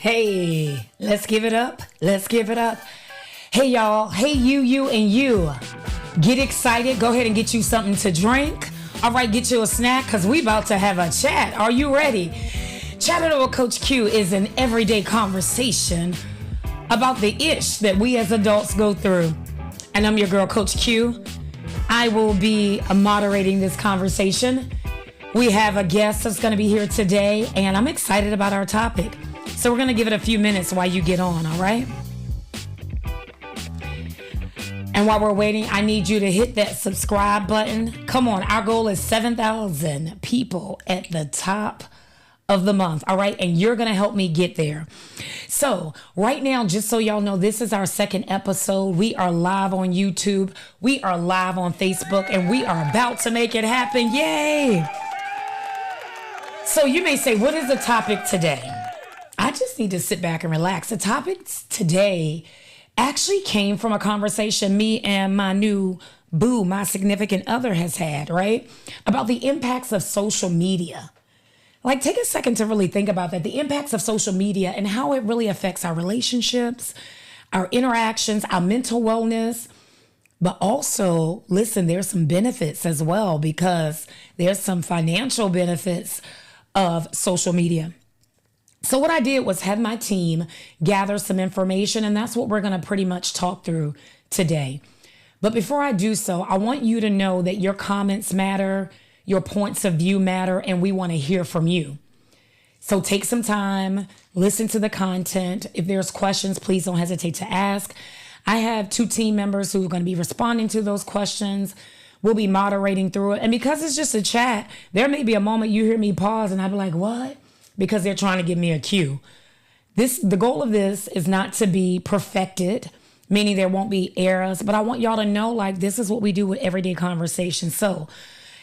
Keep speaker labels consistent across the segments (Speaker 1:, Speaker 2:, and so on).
Speaker 1: Hey, let's give it up. Let's give it up. Hey, y'all. Hey, you, and you. Get excited. Go ahead and get you something to drink. All right, get you a snack because we about to have a chat. Are you ready? Chatting with Coach Q is an everyday conversation about the ish that we as adults go through. And I'm your girl, Coach Q. I will be moderating this conversation. We have a guest that's going to be here today, and I'm excited about our topic. So we're going to give it a few minutes while you get on, all right? And while we're waiting, I need you to hit that subscribe button. Come on, our goal is 7,000 people at the top of the month, all right? And you're going to help me get there. So right now, just so y'all know, this is our second episode. We are live on YouTube. We are live on Facebook, and we are about to make it happen. Yay! So you may say, what is the topic today? I just need to sit back and relax. The topic today actually came from a conversation me and my new boo, my significant other, has had, right? About the impacts of social media. Like, take a second to really think about that. The impacts of social media and how it really affects our relationships, our interactions, our mental wellness. But also, listen, there's some benefits as well, because there's some financial benefits of social media. So what I did was have my team gather some information, and that's what we're going to pretty much talk through today. But before I do so, I want you to know that your comments matter, your points of view matter, and we want to hear from you. So take some time, listen to the content. If there's questions, please don't hesitate to ask. I have 2 team members who are going to be responding to those questions. We'll be moderating through it. And because it's just a chat, there may be a moment you hear me pause and I'll be like, what? Because they're trying to give me a cue. The goal of this is not to be perfected, meaning there won't be errors, but I want y'all to know, like, this is what we do with everyday conversation. So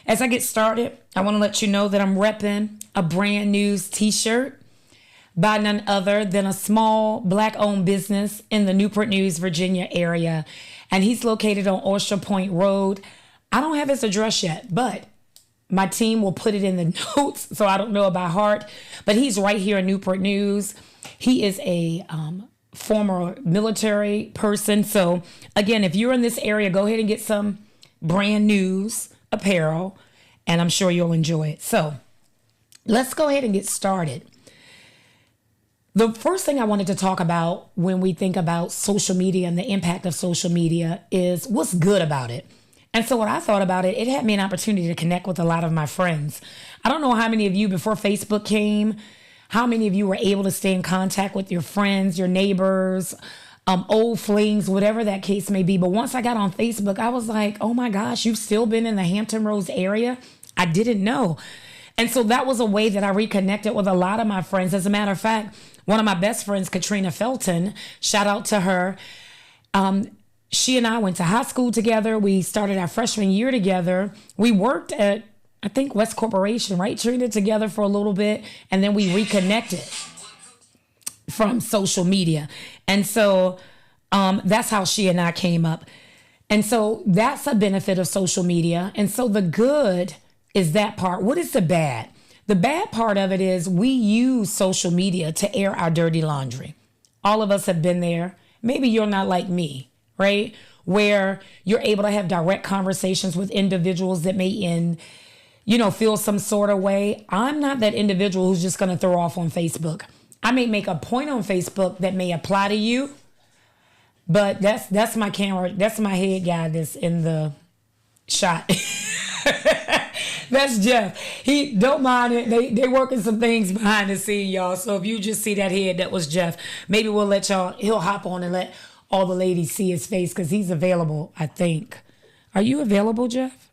Speaker 1: as I get started, I want to let you know that I'm repping a brand new t-shirt by none other than a small Black-owned business in the Newport News, Virginia area. And he's located on Oyster Point Road. I don't have his address yet, but my team will put it in the notes, so I don't know it by heart. But he's right here in Newport News. He is a former military person. So again, if you're in this area, go ahead and get some brand news apparel, and I'm sure you'll enjoy it. So let's go ahead and get started. The first thing I wanted to talk about when we think about social media and the impact of social media is what's good about it. And so when I thought about it, it had me an opportunity to connect with a lot of my friends. I don't know how many of you, before Facebook came, how many of you were able to stay in contact with your friends, your neighbors, old flings, whatever that case may be. But once I got on Facebook, I was like, oh my gosh, you've still been in the Hampton Roads area? I didn't know. And so that was a way that I reconnected with a lot of my friends. As a matter of fact, one of my best friends, Katrina Felton, shout out to her. She and I went to high school together. We started our freshman year together. We worked at, I think, West Corporation, right? Trina, together for a little bit. And then we reconnected from social media. And so that's how she and I came up. And so that's a benefit of social media. And so the good is that part. What is the bad? The bad part of it is we use social media to air our dirty laundry. All of us have been there. Maybe you're not like me, right? Where you're able to have direct conversations with individuals that may feel some sort of way. I'm not that individual who's just going to throw off on Facebook. I may make a point on Facebook that may apply to you, but that's my camera. That's my head guy that's in the shot. That's Jeff. He don't mind it. They working some things behind the scene, y'all. So if you just see that head, that was Jeff. Maybe we'll let y'all, he'll hop on and let all the ladies see his face because he's available, I think. Are you available, Jeff?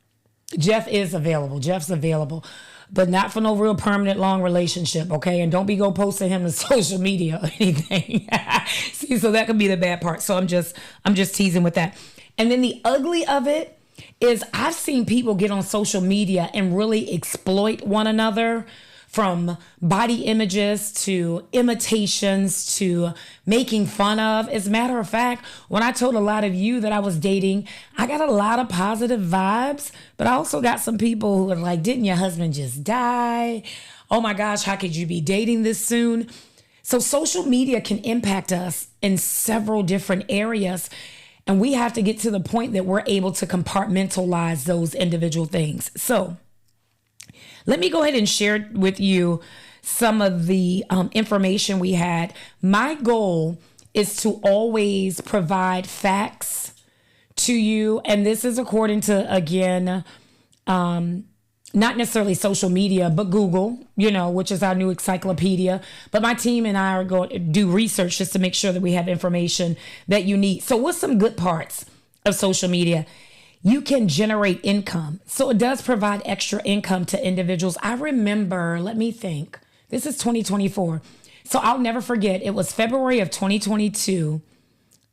Speaker 1: Jeff is available. Jeff's available, but not for no real permanent long relationship, okay? And don't be go posting him to social media or anything. See, so that could be the bad part. So I'm just teasing with that. And then the ugly of it is I've seen people get on social media and really exploit one another, from body images to imitations to making fun of. As a matter of fact, when I told a lot of you that I was dating, I got a lot of positive vibes, but I also got some people who were like, didn't your husband just die? Oh my gosh, how could you be dating this soon? So social media can impact us in several different areas. And we have to get to the point that we're able to compartmentalize those individual things. So let me go ahead and share with you some of the information we had. My goal is to always provide facts to you. And this is according to, again, not necessarily social media, but Google, which is our new encyclopedia. But my team and I are going to do research just to make sure that we have information that you need. So what's some good parts of social media? You can generate income. So it does provide extra income to individuals. I remember, let me think, this is 2024. So I'll never forget, it was February of 2022.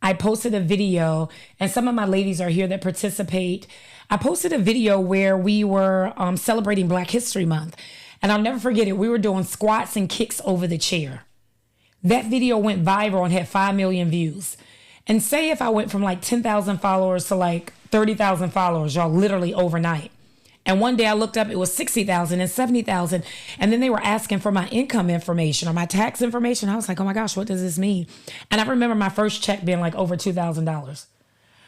Speaker 1: I posted a video, and some of my ladies are here that participate. I posted a video where we were celebrating Black History Month. And I'll never forget it. We were doing squats and kicks over the chair. That video went viral and had 5 million views. And say if I went from like 10,000 followers to like 30,000 followers, y'all, literally overnight. And one day I looked up, it was 60,000 and 70,000. And then they were asking for my income information or my tax information. I was like, oh my gosh, what does this mean? And I remember my first check being like over $2,000.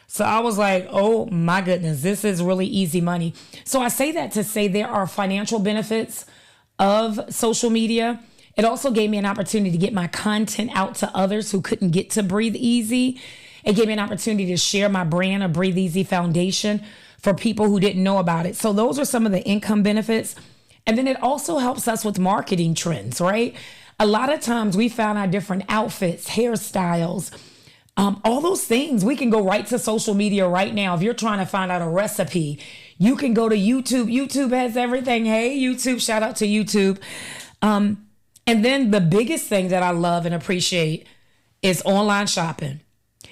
Speaker 1: So I was like, oh my goodness, this is really easy money. So I say that to say there are financial benefits of social media. It also gave me an opportunity to get my content out to others who couldn't get to Breathe Easy. It gave me an opportunity to share my brand of Breathe Easy Foundation for people who didn't know about it. So those are some of the income benefits. And then it also helps us with marketing trends, right? A lot of times we found our different outfits, hairstyles, all those things. We can go right to social media right now. If you're trying to find out a recipe, you can go to YouTube. YouTube has everything. Hey, YouTube, shout out to YouTube. And then the biggest thing that I love and appreciate is online shopping.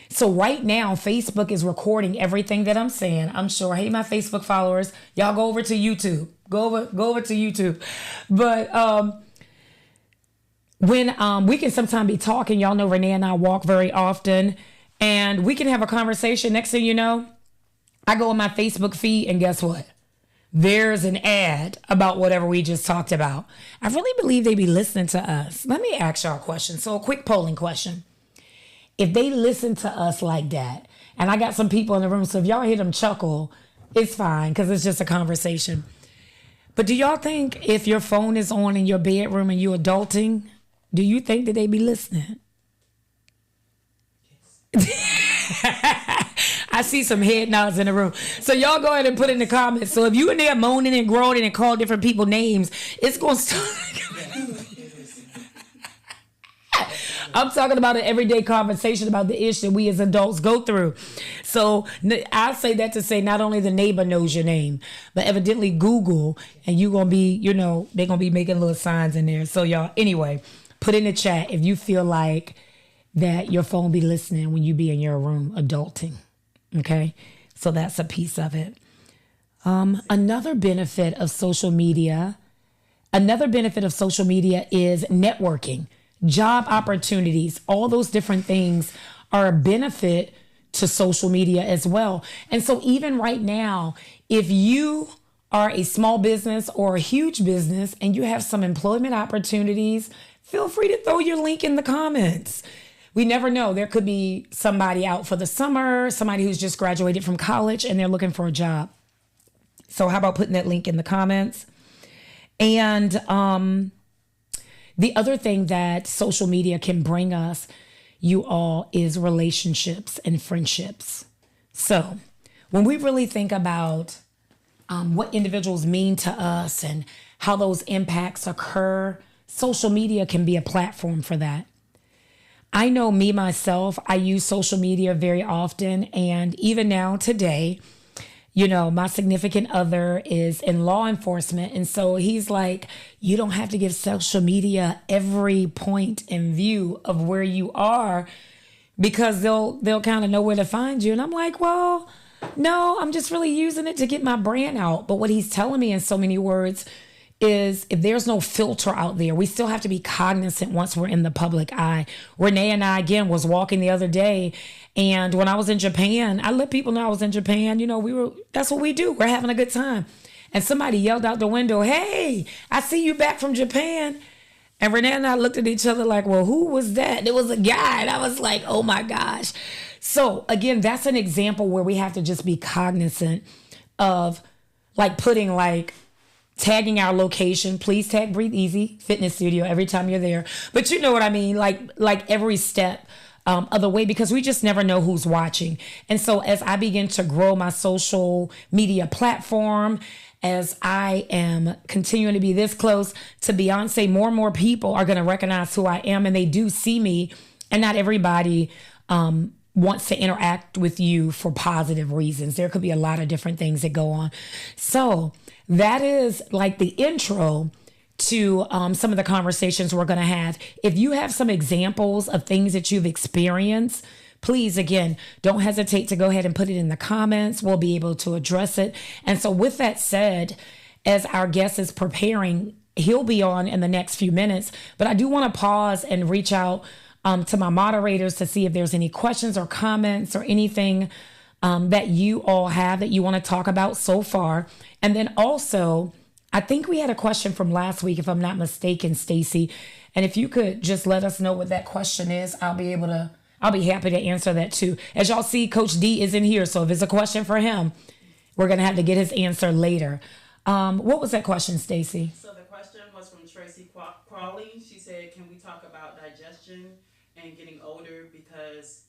Speaker 1: So right now, Facebook is recording everything that I'm saying. I'm sure, hey, my Facebook followers, y'all go over to YouTube. Go over to YouTube. But when we can sometimes be talking, y'all know Renee and I walk very often, and we can have a conversation. Next thing you know, I go on my Facebook feed, and guess what? There's an ad about whatever we just talked about. I really believe they be listening to us. Let me ask y'all a question. So a quick polling question. If they listen to us like that, and I got some people in the room, so if y'all hear them chuckle, it's fine because it's just a conversation. But do y'all think if your phone is on in your bedroom and you're adulting, do you think that they be listening? Yes. I see some head nods in the room. So y'all go ahead and put in the comments. So if you in there moaning and groaning and call different people names, it's going to start. I'm talking about an everyday conversation about the issue that we as adults go through. So I say that to say not only the neighbor knows your name, but evidently Google, and you're going to be, they're going to be making little signs in there. So y'all, anyway, put in the chat if you feel like that your phone be listening when you be in your room adulting. Okay? So that's a piece of it. Another benefit of social media is networking. Job opportunities, all those different things are a benefit to social media as well. And so even right now, if you are a small business or a huge business and you have some employment opportunities, feel free to throw your link in the comments. We never know. There could be somebody out for the summer, somebody who's just graduated from college and they're looking for a job. So how about putting that link in the comments? And the other thing that social media can bring us, you all, is relationships and friendships. So when we really think about what individuals mean to us and how those impacts occur, social media can be a platform for that. I know me, myself, I use social media very often. And even now today, my significant other is in law enforcement. And so he's like, you don't have to give social media every point in view of where you are because they'll kind of know where to find you. And I'm like, well, no, I'm just really using it to get my brand out. But what he's telling me in so many words is if there's no filter out there, we still have to be cognizant once we're in the public eye. Renee and I, again, was walking the other day. And when I was in Japan, I let people know I was in Japan. That's what we do. We're having a good time. And somebody yelled out the window, hey, I see you back from Japan. And Renee and I looked at each other like, well, who was that? It was a guy. And I was like, oh my gosh. So again, that's an example where we have to just be cognizant of like putting like tagging our location. Please tag Breathe Easy Fitness Studio every time you're there. But you know what I mean? Like every step of the way, because we just never know who's watching. And so as I begin to grow my social media platform, as I am continuing to be this close to Beyonce, more and more people are going to recognize who I am, and they do see me. And not everybody wants to interact with you for positive reasons. There could be a lot of different things that go on. So that is like the intro to some of the conversations we're going to have. If you have some examples of things that you've experienced, please, again, don't hesitate to go ahead and put it in the comments. We'll be able to address it. And so with that said, as our guest is preparing, he'll be on in the next few minutes, but I do want to pause and reach out to my moderators to see if there's any questions or comments or anything that you all have that you want to talk about so far. And then also, I think we had a question from last week, if I'm not mistaken, Stacy. And if you could just let us know what that question is, I'll be happy to answer that too. As y'all see, Coach D isn't here, so if it's a question for him, we're going to have to get his answer later. What was that question, Stacy?
Speaker 2: So the question was from Tracy Crawley. She said, can we talk about digestion and getting older, because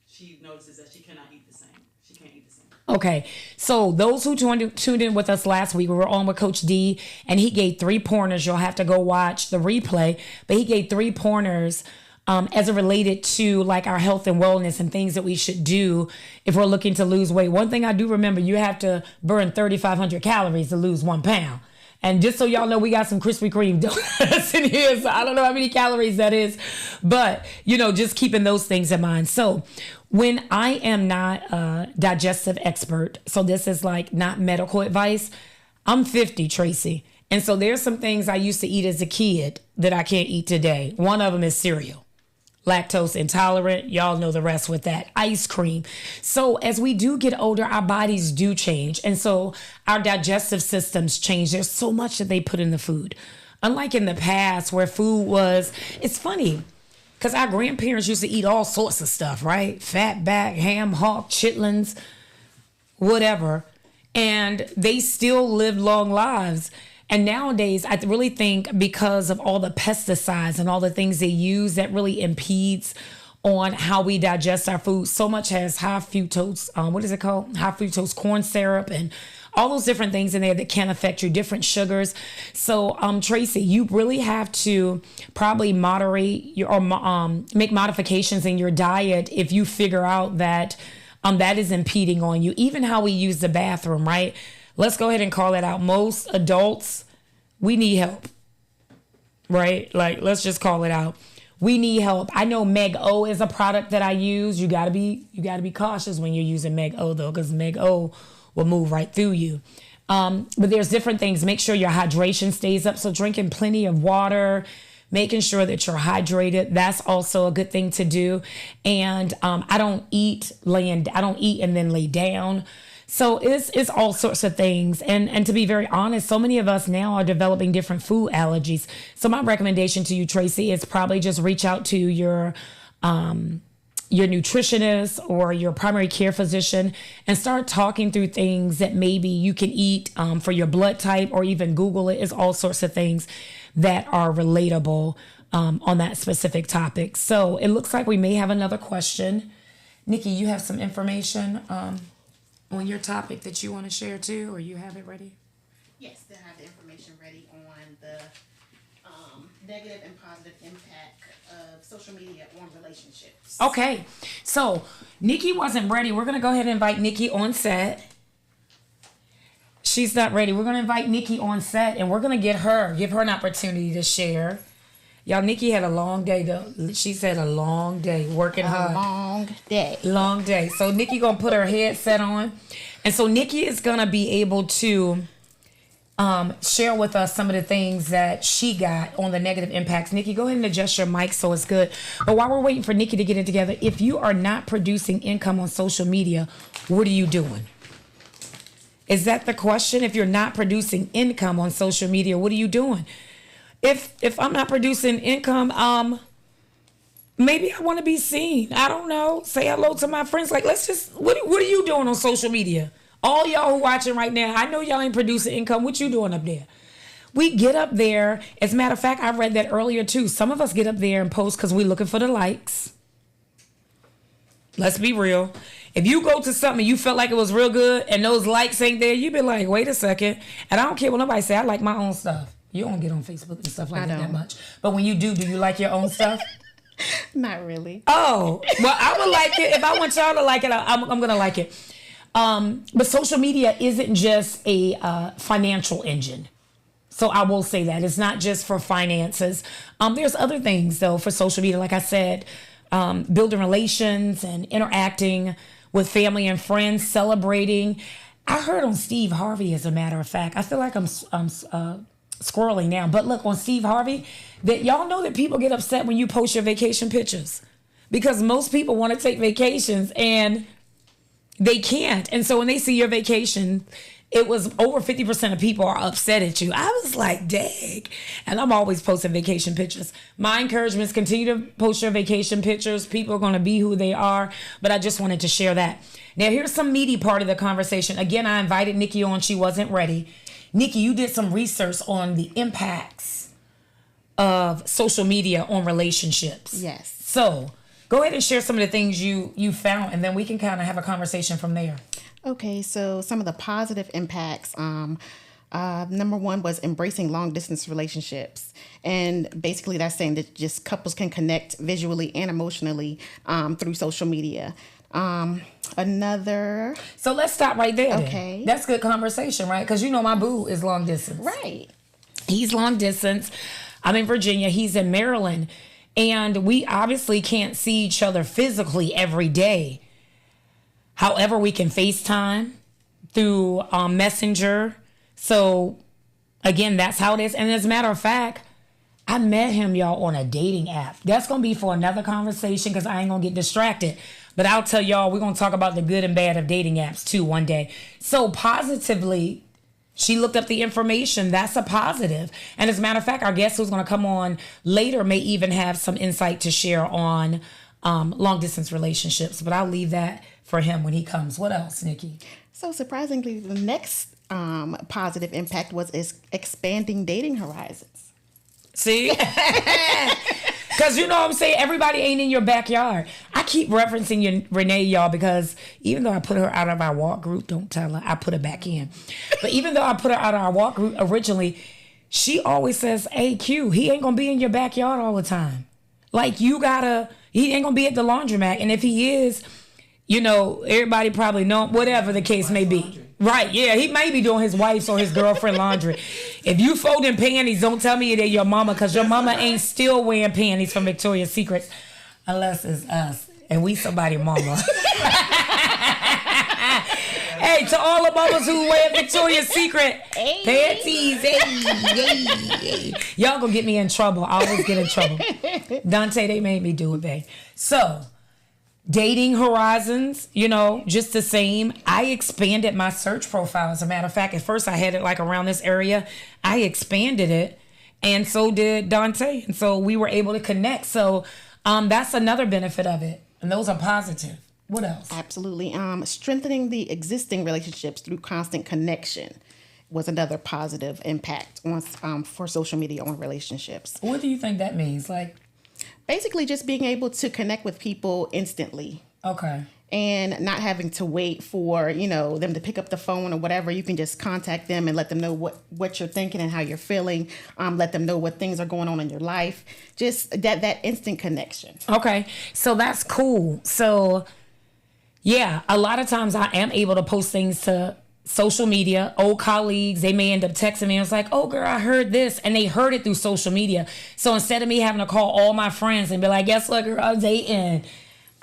Speaker 2: she notices that she cannot eat the same. She can't eat the same.
Speaker 1: Okay, so those who tuned in with us last week, we were on with Coach D, and he gave 3 pointers. You'll have to go watch the replay, but he gave 3 pointers as it related to like our health and wellness and things that we should do if we're looking to lose weight. One thing I do remember, you have to burn 3,500 calories to lose 1 pound. And just so y'all know, we got some Krispy Kreme donuts in here. So I don't know how many calories that is, but just keeping those things in mind. So when I am not a digestive expert, so this is like not medical advice, I'm 50, Tracy. And so there's some things I used to eat as a kid that I can't eat today. One of them is cereal. Lactose intolerant, y'all know the rest with that. Ice cream. So as we do get older, our bodies do change. And so our digestive systems change. There's so much that they put in the food. Unlike in the past where food was, it's funny, because our grandparents used to eat all sorts of stuff, right? Fatback, ham hock, chitlins, whatever. And they still lived long lives. And nowadays, I really think because of all the pesticides and all the things they use, that really impedes on how we digest our food. So much has high fructose, what is it called? High fructose corn syrup and all those different things in there that can affect you, different sugars. So, Tracy, you really have to probably moderate your, or make modifications in your diet if you figure out that that is impeding on you. Even how we use the bathroom, right? Let's go ahead and call it out. Most adults, we need help, right? Like, let's just call it out. We need help. I know Meg O is a product that I use. You gotta be cautious when you're using Meg O though, because Meg O will move right through you. But there's different things. Make sure your hydration stays up. So drinking plenty of water, making sure that you're hydrated. That's also a good thing to do. And I don't eat and then lay down. So it's all sorts of things. And to be very honest, so many of us now are developing different food allergies. So my recommendation to you, Tracy, is probably just reach out to your nutritionist or your primary care physician and start talking through things that maybe you can eat for your blood type, or even Google it. It's all sorts of things that are relatable on that specific topic. So it looks like we may have another question. Nikki, you have some information on your topic that you want to share too, or you have it ready?
Speaker 3: Yes, I have the information ready on the negative and positive impact of social media on relationships.
Speaker 1: Okay, so Nikki wasn't ready. We're going to go ahead and invite Nikki on set. She's not ready. We're going to invite Nikki on set, and we're going to give her an opportunity to share. Y'all, Nikki had a long day though. She said a long day working hard. Long day. So Nikki gonna put her headset on. And so Nikki is gonna be able to share with us some of the things that she got on the negative impacts. Nikki, go ahead and adjust your mic so it's good. But while we're waiting for Nikki to get it together, if you are not producing income on social media, what are you doing? Is that the question? If you're not producing income on social media, what are you doing? if I'm not producing income, maybe I want to be seen. I don't know. Say hello to my friends. Like, let's just, what are you doing on social media? All y'all who watching right now, I know y'all ain't producing income. What you doing up there? We get up there. As a matter of fact, I read that earlier too. Some of us get up there and post because we're looking for the likes. Let's be real. If you go to something you felt like it was real good and those likes ain't there, you be like, wait a second. And I don't care what nobody say. I like my own stuff. You don't get on Facebook and stuff like that much. But when you do you like your own stuff?
Speaker 3: Not really.
Speaker 1: Oh, well, I would like it. If I want y'all to like it, I'm going to like it. But social media isn't just a financial engine. So I will say that. It's not just for finances. There's other things, though, for social media. Like I said, building relations and interacting with family and friends, celebrating. I heard on Steve Harvey, as a matter of fact. I feel like I'm squirreling now. But look, on Steve Harvey, that y'all know that people get upset when you post your vacation pictures. Because most people want to take vacations and they can't. And so when they see your vacation, it was over 50% of people are upset at you. I was like, dang. And I'm always posting vacation pictures. My encouragement is continue to post your vacation pictures. People are going to be who they are. But I just wanted to share that. Now, here's some meaty part of the conversation. Again, I invited Nikki on. She wasn't ready. Nikki, you did some research on the impacts of social media on relationships.
Speaker 3: Yes.
Speaker 1: So go ahead and share some of the things you found, and then we can kind of have a conversation from there.
Speaker 3: Okay, so some of the positive impacts. Number one was embracing long distance relationships. And basically that's saying that just couples can connect visually and emotionally through social media. Another.
Speaker 1: So let's stop right there.
Speaker 3: Okay.
Speaker 1: Then. That's good conversation, right? Because you know my boo is long distance.
Speaker 3: Right.
Speaker 1: He's long distance. I'm in Virginia. He's in Maryland. And we obviously can't see each other physically every day. However, we can FaceTime through Messenger. So, again, that's how it is. And as a matter of fact, I met him, y'all, on a dating app. That's going to be for another conversation because I ain't going to get distracted. But I'll tell y'all, we're going to talk about the good and bad of dating apps, too, one day. So, positively, she looked up the information. That's a positive. And as a matter of fact, our guest who's going to come on later may even have some insight to share on long-distance relationships. But I'll leave that for him when he comes. What else, Nikki?
Speaker 3: So surprisingly, the next positive impact was expanding dating horizons.
Speaker 1: See? Because you know what I'm saying? Everybody ain't in your backyard. I keep referencing you, Renee, y'all, because even though I put her out of our walk group, don't tell her, I put her back in. But even though I put her out of our walk group originally, she always says, hey, Q, he ain't going to be in your backyard all the time. Like, he ain't going to be at the laundromat. And if he is, you know, everybody probably know, whatever the case may be. Right, yeah, he may be doing his wife's or his girlfriend laundry. If you folding panties, don't tell me they're your mama, because your mama ain't still wearing panties from Victoria's Secret unless it's us and we somebody mama. Hey, to all the mamas who wear Victoria's Secret panties, hey. Y'all gonna get me in trouble. I always get in trouble. Dante, they made me do it, babe. So, dating horizons, you know, just the same. I expanded my search profile. As a matter of fact, at first I had it like around this area. I expanded it, and so did Dante. And so we were able to connect. So that's another benefit of it. And those are positive. What else?
Speaker 3: Absolutely. Strengthening the existing relationships through constant connection was another positive impact on for social media on relationships.
Speaker 1: What do you think that means? Like,
Speaker 3: basically just being able to connect with people instantly.
Speaker 1: Okay.
Speaker 3: And not having to wait for, you know, them to pick up the phone or whatever. You can just contact them and let them know what you're thinking and how you're feeling. Let them know what things are going on in your life. Just that instant connection.
Speaker 1: Okay. So that's cool. So, yeah, a lot of times I am able to post things to social media. Old colleagues, they may end up texting me. I was like, oh, girl, I heard this. And they heard it through social media. So instead of me having to call all my friends and be like, guess what, girl, I'm dating,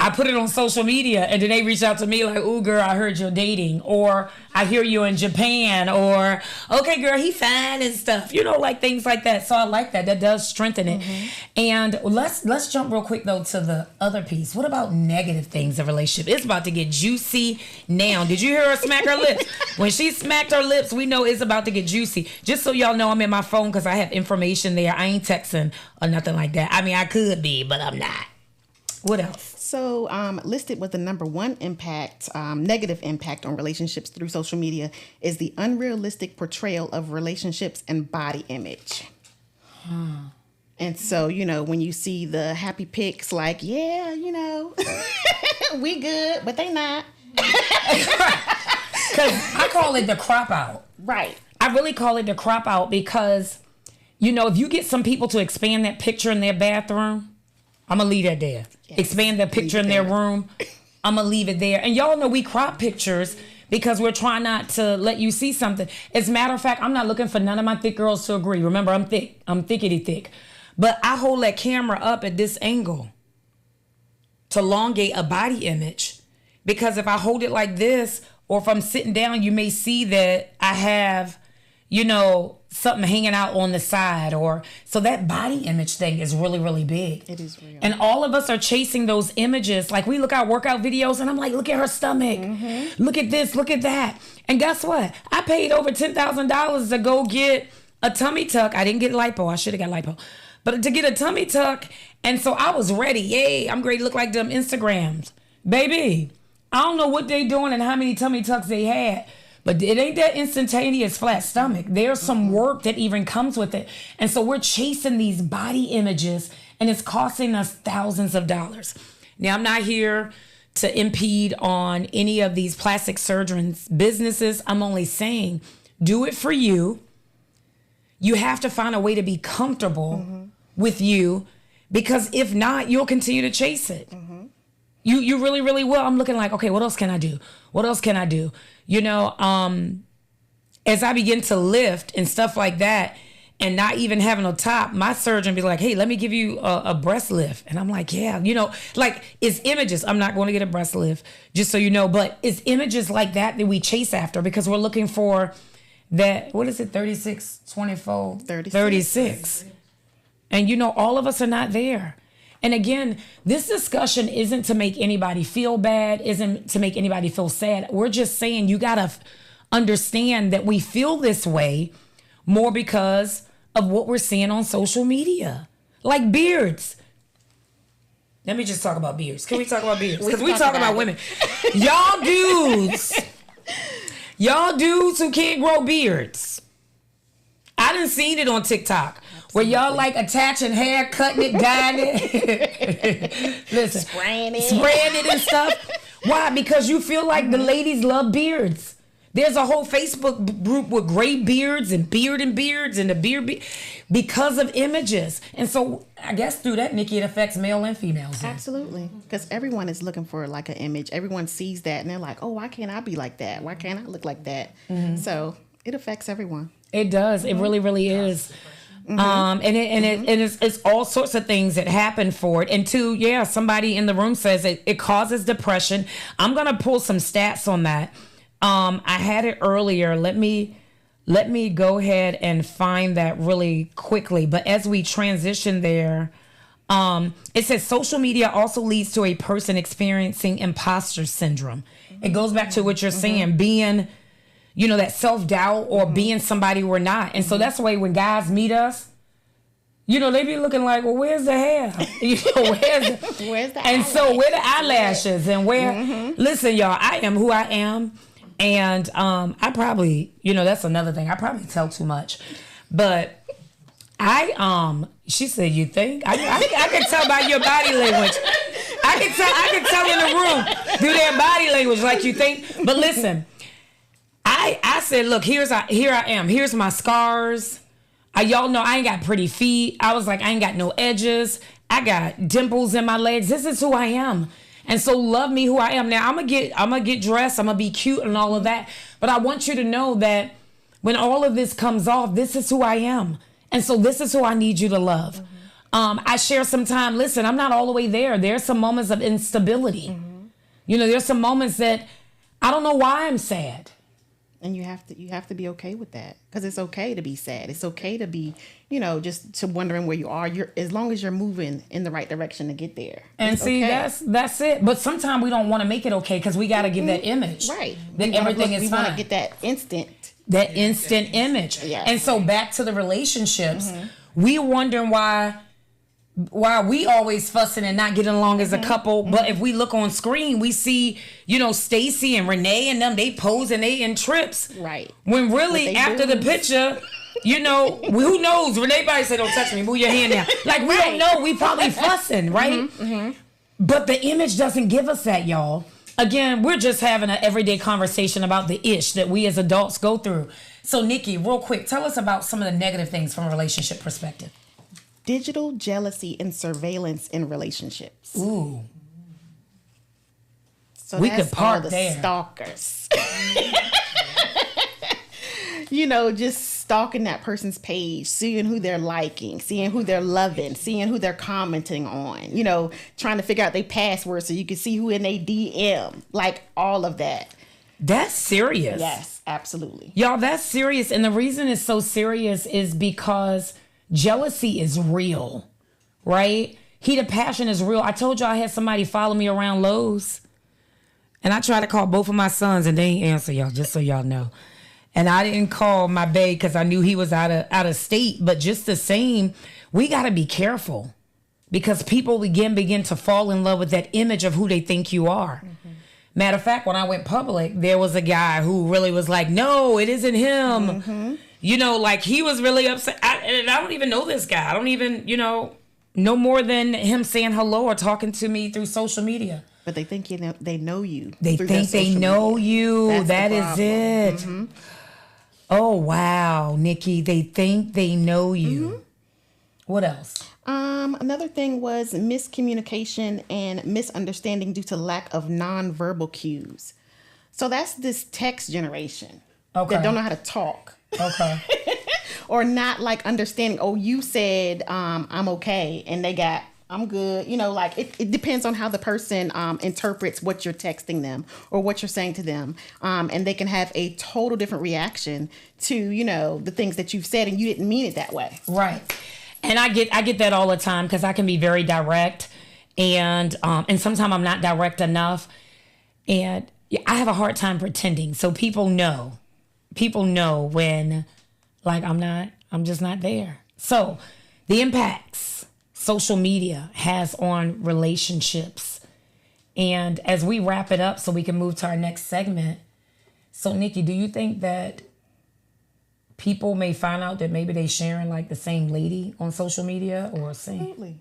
Speaker 1: I put it on social media, and then they reach out to me like, "Ooh, girl, I heard you're dating," or "I hear you in Japan," or "Okay, girl, he fine," and stuff. Like things like that. So I like that. That does strengthen it. And let's jump real quick though to the other piece. What about negative things in relationship? It's about to get juicy now. Did you hear her smack her lips? When she smacked her lips, we know it's about to get juicy. Just so y'all know, I'm in my phone because I have information there. I ain't texting or nothing like that. I mean, I could be, but I'm not. What else?
Speaker 3: So listed with the number one impact, negative impact on relationships through social media is the unrealistic portrayal of relationships and body image. And so, when you see the happy pics like, yeah, we good, but they not.
Speaker 1: Because I call it the crop out.
Speaker 3: Right.
Speaker 1: I really call it the crop out because, if you get some people to expand that picture in their bathroom, I'm going to leave that there. Yes. Expand that picture in their room, I'm going to leave it there. And y'all know we crop pictures because we're trying not to let you see something. As a matter of fact, I'm not looking for none of my thick girls to agree. Remember, I'm thick. I'm thickety thick. But I hold that camera up at this angle to elongate a body image. Because if I hold it like this, or if I'm sitting down, you may see that I have, something hanging out on the side. So that body image thing is really, really big.
Speaker 3: It is real.
Speaker 1: And all of us are chasing those images. Like we look at workout videos and I'm like, look at her stomach. Look at this, look at that. And guess what? I paid over $10,000 to go get a tummy tuck. I didn't get lipo. I should have got lipo. But to get a tummy tuck. And so I was ready. Yay, I'm ready to look like them Instagrams. Baby, I don't know what they doing and how many tummy tucks they had. But it ain't that instantaneous flat stomach. There's some work that even comes with it. And so we're chasing these body images and it's costing us thousands of dollars. Now, I'm not here to impede on any of these plastic surgeons' businesses. I'm only saying do it for you. You have to find a way to be comfortable with you because if not, you'll continue to chase it. You really, really will. I'm looking like, okay, what else can I do? What else can I do? As I begin to lift and stuff like that and not even having a top, my surgeon be like, hey, let me give you a breast lift. And I'm like, yeah, it's images. I'm not going to get a breast lift, just so you know, but it's images like that we chase after because we're looking for that, what is it, 36, 24, 36. And all of us are not there. And again, this discussion isn't to make anybody feel bad, isn't to make anybody feel sad. We're just saying you got to understand that we feel this way more because of what we're seeing on social media. Like beards. Let me just talk about beards. Can we talk about beards? Because we talk about women. Y'all dudes who can't grow beards. I done seen it on TikTok. Where y'all like attaching hair, cutting it, dyeing it. Listen, spraying it and stuff. Why? Because you feel like the ladies love beards. There's a whole Facebook group with gray beards and beards and the beard because of images. And so I guess through that, Nikki, it affects male and females.
Speaker 3: Absolutely. Because everyone is looking for like an image. Everyone sees that and they're like, oh, why can't I be like that? Why can't I look like that? So it affects everyone.
Speaker 1: It does. It really, really is. And it's all sorts of things that happen for it. And two, somebody in the room says it causes depression. I'm gonna pull some stats on that. I had it earlier. Let me go ahead and find that really quickly. But as we transition there, it says social media also leads to a person experiencing imposter syndrome. It goes back to what you're saying, being that self-doubt or being somebody we're not. And so that's the way when guys meet us, they be looking like, well, where's the hair?
Speaker 3: Where's the
Speaker 1: and so where the eyelashes and where, listen, y'all, I am who I am. And I probably, that's another thing. I probably tell too much. But she said, you think? I can tell by your body language. I can tell in the room through their body language like you think. But listen, I said, look, here I am. Here's my scars. Y'all know I ain't got pretty feet. I was like, I ain't got no edges. I got dimples in my legs. This is who I am. And so love me who I am. Now I'm gonna get dressed. I'm gonna be cute and all of that. But I want you to know that when all of this comes off, this is who I am. And so this is who I need you to love. I share some time. Listen, I'm not all the way there. There's some moments of instability. There's some moments that I don't know why I'm sad.
Speaker 3: And you have to be okay with that, because it's okay to be sad. It's okay to be, just to wondering where you are. As long as you're moving in the right direction to get there.
Speaker 1: And
Speaker 3: it's
Speaker 1: see,
Speaker 3: okay.
Speaker 1: that's it. But sometimes we don't want to make it okay because we got to give that image,
Speaker 3: right?
Speaker 1: That everything is fine.
Speaker 3: We want to get that instant image.
Speaker 1: Yes. And so back to the relationships, we wondering why we always fussing and not getting along as a couple. But if we look on screen, we see, Stacy and Renee and them, they pose and they in trips.
Speaker 3: Right.
Speaker 1: When really after the picture, who knows? Renee probably said, don't touch me, move your hand down. Like, we don't know. We probably fussing, right? But the image doesn't give us that, y'all. Again, we're just having an everyday conversation about the ish that we as adults go through. So, Nikki, real quick, tell us about some of the negative things from a relationship perspective.
Speaker 3: Digital jealousy and surveillance in relationships.
Speaker 1: Ooh.
Speaker 3: So
Speaker 1: we
Speaker 3: that's
Speaker 1: could park
Speaker 3: all the
Speaker 1: there.
Speaker 3: Stalkers. Just stalking that person's page, seeing who they're liking, seeing who they're loving, seeing who they're commenting on, trying to figure out their password so you can see who in they DM, like all of that.
Speaker 1: That's serious.
Speaker 3: Yes, absolutely.
Speaker 1: Y'all, that's serious. And the reason it's so serious is because jealousy is real, right? Heat of passion is real. I told y'all I had somebody follow me around Lowe's, and I tried to call both of my sons and they ain't answer, y'all, just so y'all know. And I didn't call my bae because I knew he was out of state. But just the same, we got to be careful because people begin to fall in love with that image of who they think you are. Matter of fact, when I went public, there was a guy who really was like, no, it isn't him. Like he was really upset. And I don't even know this guy. I don't even, no more than him saying hello or talking to me through social media.
Speaker 3: But they think they know you.
Speaker 1: They think they know you. That is it. Oh, wow, Nikki. They think they know you. What else?
Speaker 3: Another thing was miscommunication and misunderstanding due to lack of nonverbal cues. So that's this text generation that don't know how to talk.
Speaker 1: Okay.
Speaker 3: Or not like understanding, oh, you said I'm okay, and they got I'm good. It depends on how the person interprets what you're texting them or what you're saying to them. And they can have a total different reaction to, the things that you've said and you didn't mean it that way.
Speaker 1: Right. And I get that all the time because I can be very direct and sometimes I'm not direct enough. And I have a hard time pretending. So people know when I'm just not there. So the impacts social media has on relationships. And as we wrap it up so we can move to our next segment. So Nikki, do you think that people may find out that maybe they sharing like the same lady on social media or same?
Speaker 3: Absolutely.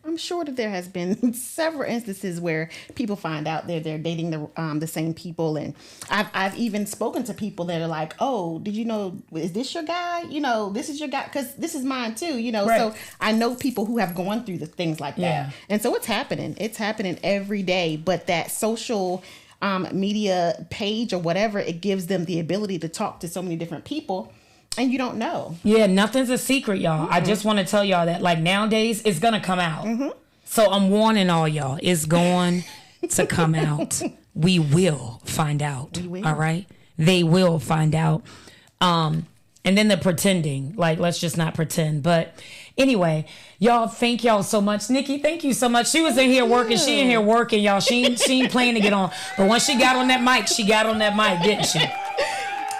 Speaker 3: I'm sure that there has been several instances where people find out they're dating the same people, and I've even spoken to people that are like, "Oh, did you know? Is this your guy? This is your guy because this is mine too. Right. So I know people who have gone through the things like that, and so it's happening. It's happening every day. But that social media page or whatever, it gives them the ability to talk to so many different people. And you don't know.
Speaker 1: Yeah, nothing's a secret, y'all. I just want to tell y'all that, like, nowadays, it's going to come out. So I'm warning all y'all. It's going to come out. We will find out. We will. All right? They will find out. And then the pretending. Like, let's just not pretend. But anyway, y'all, thank y'all so much. Nikki, thank you so much. She was in here working. She in here working, y'all. She ain't playing to get on. But once she got on that mic, didn't she?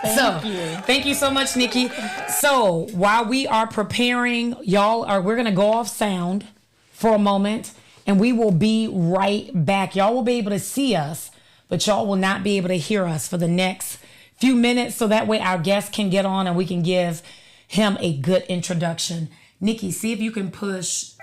Speaker 1: Thank you so much, Nikki. So while we are preparing, we're going to go off sound for a moment and we will be right back. Y'all will be able to see us, but y'all will not be able to hear us for the next few minutes. So that way our guest can get on and we can give him a good introduction. Nikki, see if you can push.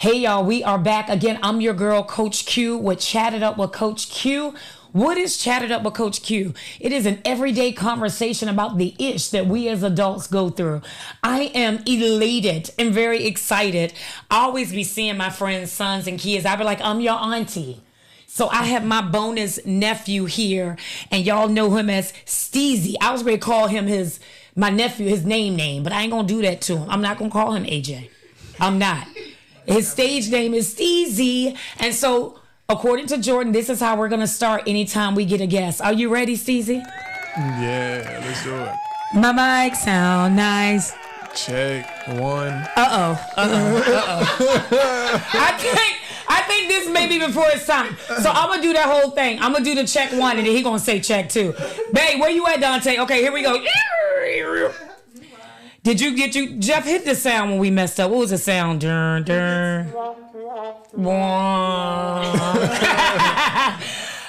Speaker 1: Hey, y'all, we are back again. I'm your girl, Coach Q, with Chat It Up with Coach Q. What is Chat It Up with Coach Q? It is an everyday conversation about the ish that we as adults go through. I am elated and very excited. I always be seeing my friends' sons and kids. I be like, I'm your auntie. So I have my bonus nephew here, and y'all know him as Steezy. I was going to call him my nephew, his name, but I ain't going to do that to him. I'm not going to call him AJ. I'm not. His stage name is Steezy. And so, according to Jordan, this is how we're going to start anytime we get a guest. Are you ready, Steezy?
Speaker 4: Yeah, let's do it.
Speaker 1: My mic sound nice.
Speaker 4: Check one.
Speaker 1: I think this may be before it's time. So I'm going to do that whole thing. I'm going to do the check one, and then he going to say check two. Babe, where you at, Dante? Okay, here we go. Did you Jeff, hit the sound when we messed up. What was the sound? Dun, dun.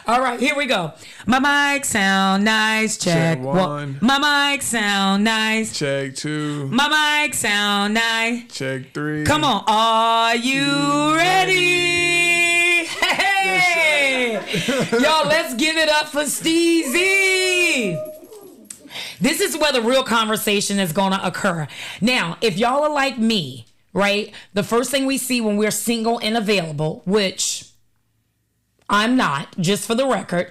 Speaker 1: All right, here we go. My mic sound nice. Check one. My mic sound nice.
Speaker 4: Check two.
Speaker 1: My mic sound nice.
Speaker 4: Check three.
Speaker 1: Come on. Are you ready? Hey! Y'all, let's give it up for Steezy. This is where the real conversation is going to occur. Now, if y'all are like me, right, the first thing we see when we're single and available, which I'm not, just for the record,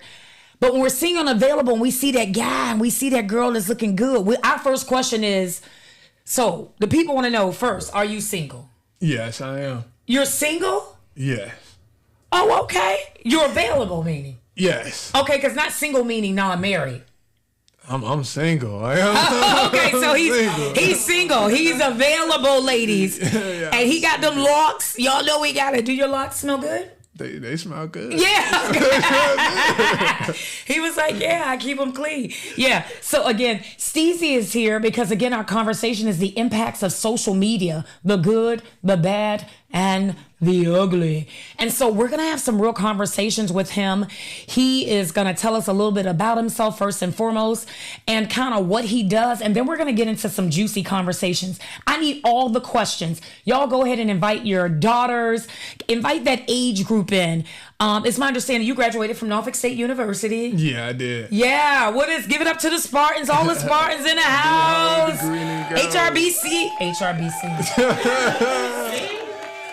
Speaker 1: but when we're single and available and we see that guy and we see that girl that's looking good, our first question is, so the people want to know first, are you single?
Speaker 4: Yes, I am.
Speaker 1: You're single?
Speaker 4: Yes.
Speaker 1: Oh, okay. You're available, meaning?
Speaker 4: Yes.
Speaker 1: Okay, because not single meaning non-married.
Speaker 4: I'm single. I am.
Speaker 1: Okay, so he's single. He's available, ladies.
Speaker 4: Yeah,
Speaker 1: and he got them locks. Y'all know we got to do your locks smell good?
Speaker 4: They smell good.
Speaker 1: Yeah. He was like, yeah, I keep them clean. Yeah. So again, Steezy is here because again, our conversation is the impacts of social media, the good, the bad, and the ugly. And so we're going to have some real conversations with him. He is going to tell us a little bit about himself first and foremost and kind of what he does. And then we're going to get into some juicy conversations. I need all the questions. Y'all go ahead and invite your daughters, invite that age group in. It's my understanding you graduated from Norfolk State University.
Speaker 4: Yeah, I did.
Speaker 1: Yeah. Give it up to the Spartans, all the Spartans in the house. HRBC.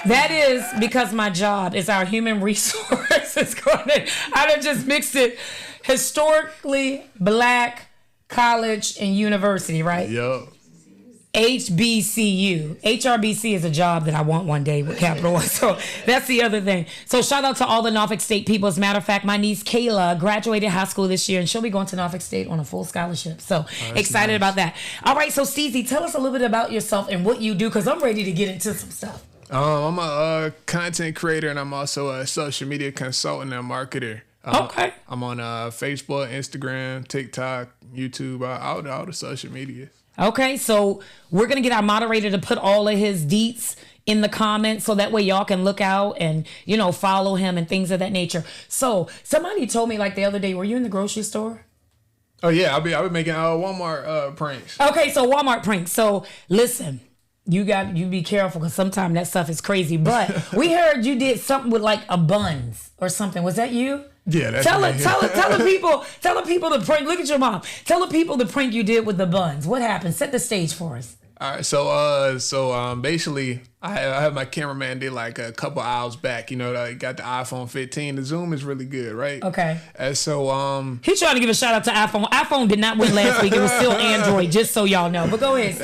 Speaker 1: That is because my job is our human resources. I done just mixed it. Historically Black college and university, right?
Speaker 4: Yup.
Speaker 1: HBCU. HRBC is a job that I want one day with Capital One. So that's the other thing. So shout out to all the Norfolk State people. As a matter of fact, my niece Kayla graduated high school this year and she'll be going to Norfolk State on a full scholarship. So excited about that. All right, so Steezy, tell us a little bit about yourself and what you do because I'm ready to get into some stuff.
Speaker 4: I'm a content creator and I'm also a social media consultant and marketer.
Speaker 1: Okay.
Speaker 4: I'm on Facebook, Instagram, TikTok, YouTube, all the social media.
Speaker 1: Okay, so we're going to get our moderator to put all of his deets in the comments so that way y'all can look out and, follow him and things of that nature. So somebody told me like the other day, were you in the grocery store?
Speaker 4: Oh, yeah, I'll be making Walmart pranks.
Speaker 1: Okay, so Walmart pranks. So listen. You be careful because sometimes that stuff is crazy. But we heard you did something with like a buns or something. Was that you?
Speaker 4: Yeah, that's
Speaker 1: tell
Speaker 4: me.
Speaker 1: the people the prank. Look at your mom. Tell the people the prank you did with the buns. What happened? Set the stage for us.
Speaker 4: All right, so basically, I have my cameraman did like a couple hours back. I got the iPhone 15. The zoom is really good, right?
Speaker 1: Okay.
Speaker 4: And so
Speaker 1: he's trying to give a shout out to iPhone. iPhone did not win last week. It was still Android, just so y'all know. But go ahead.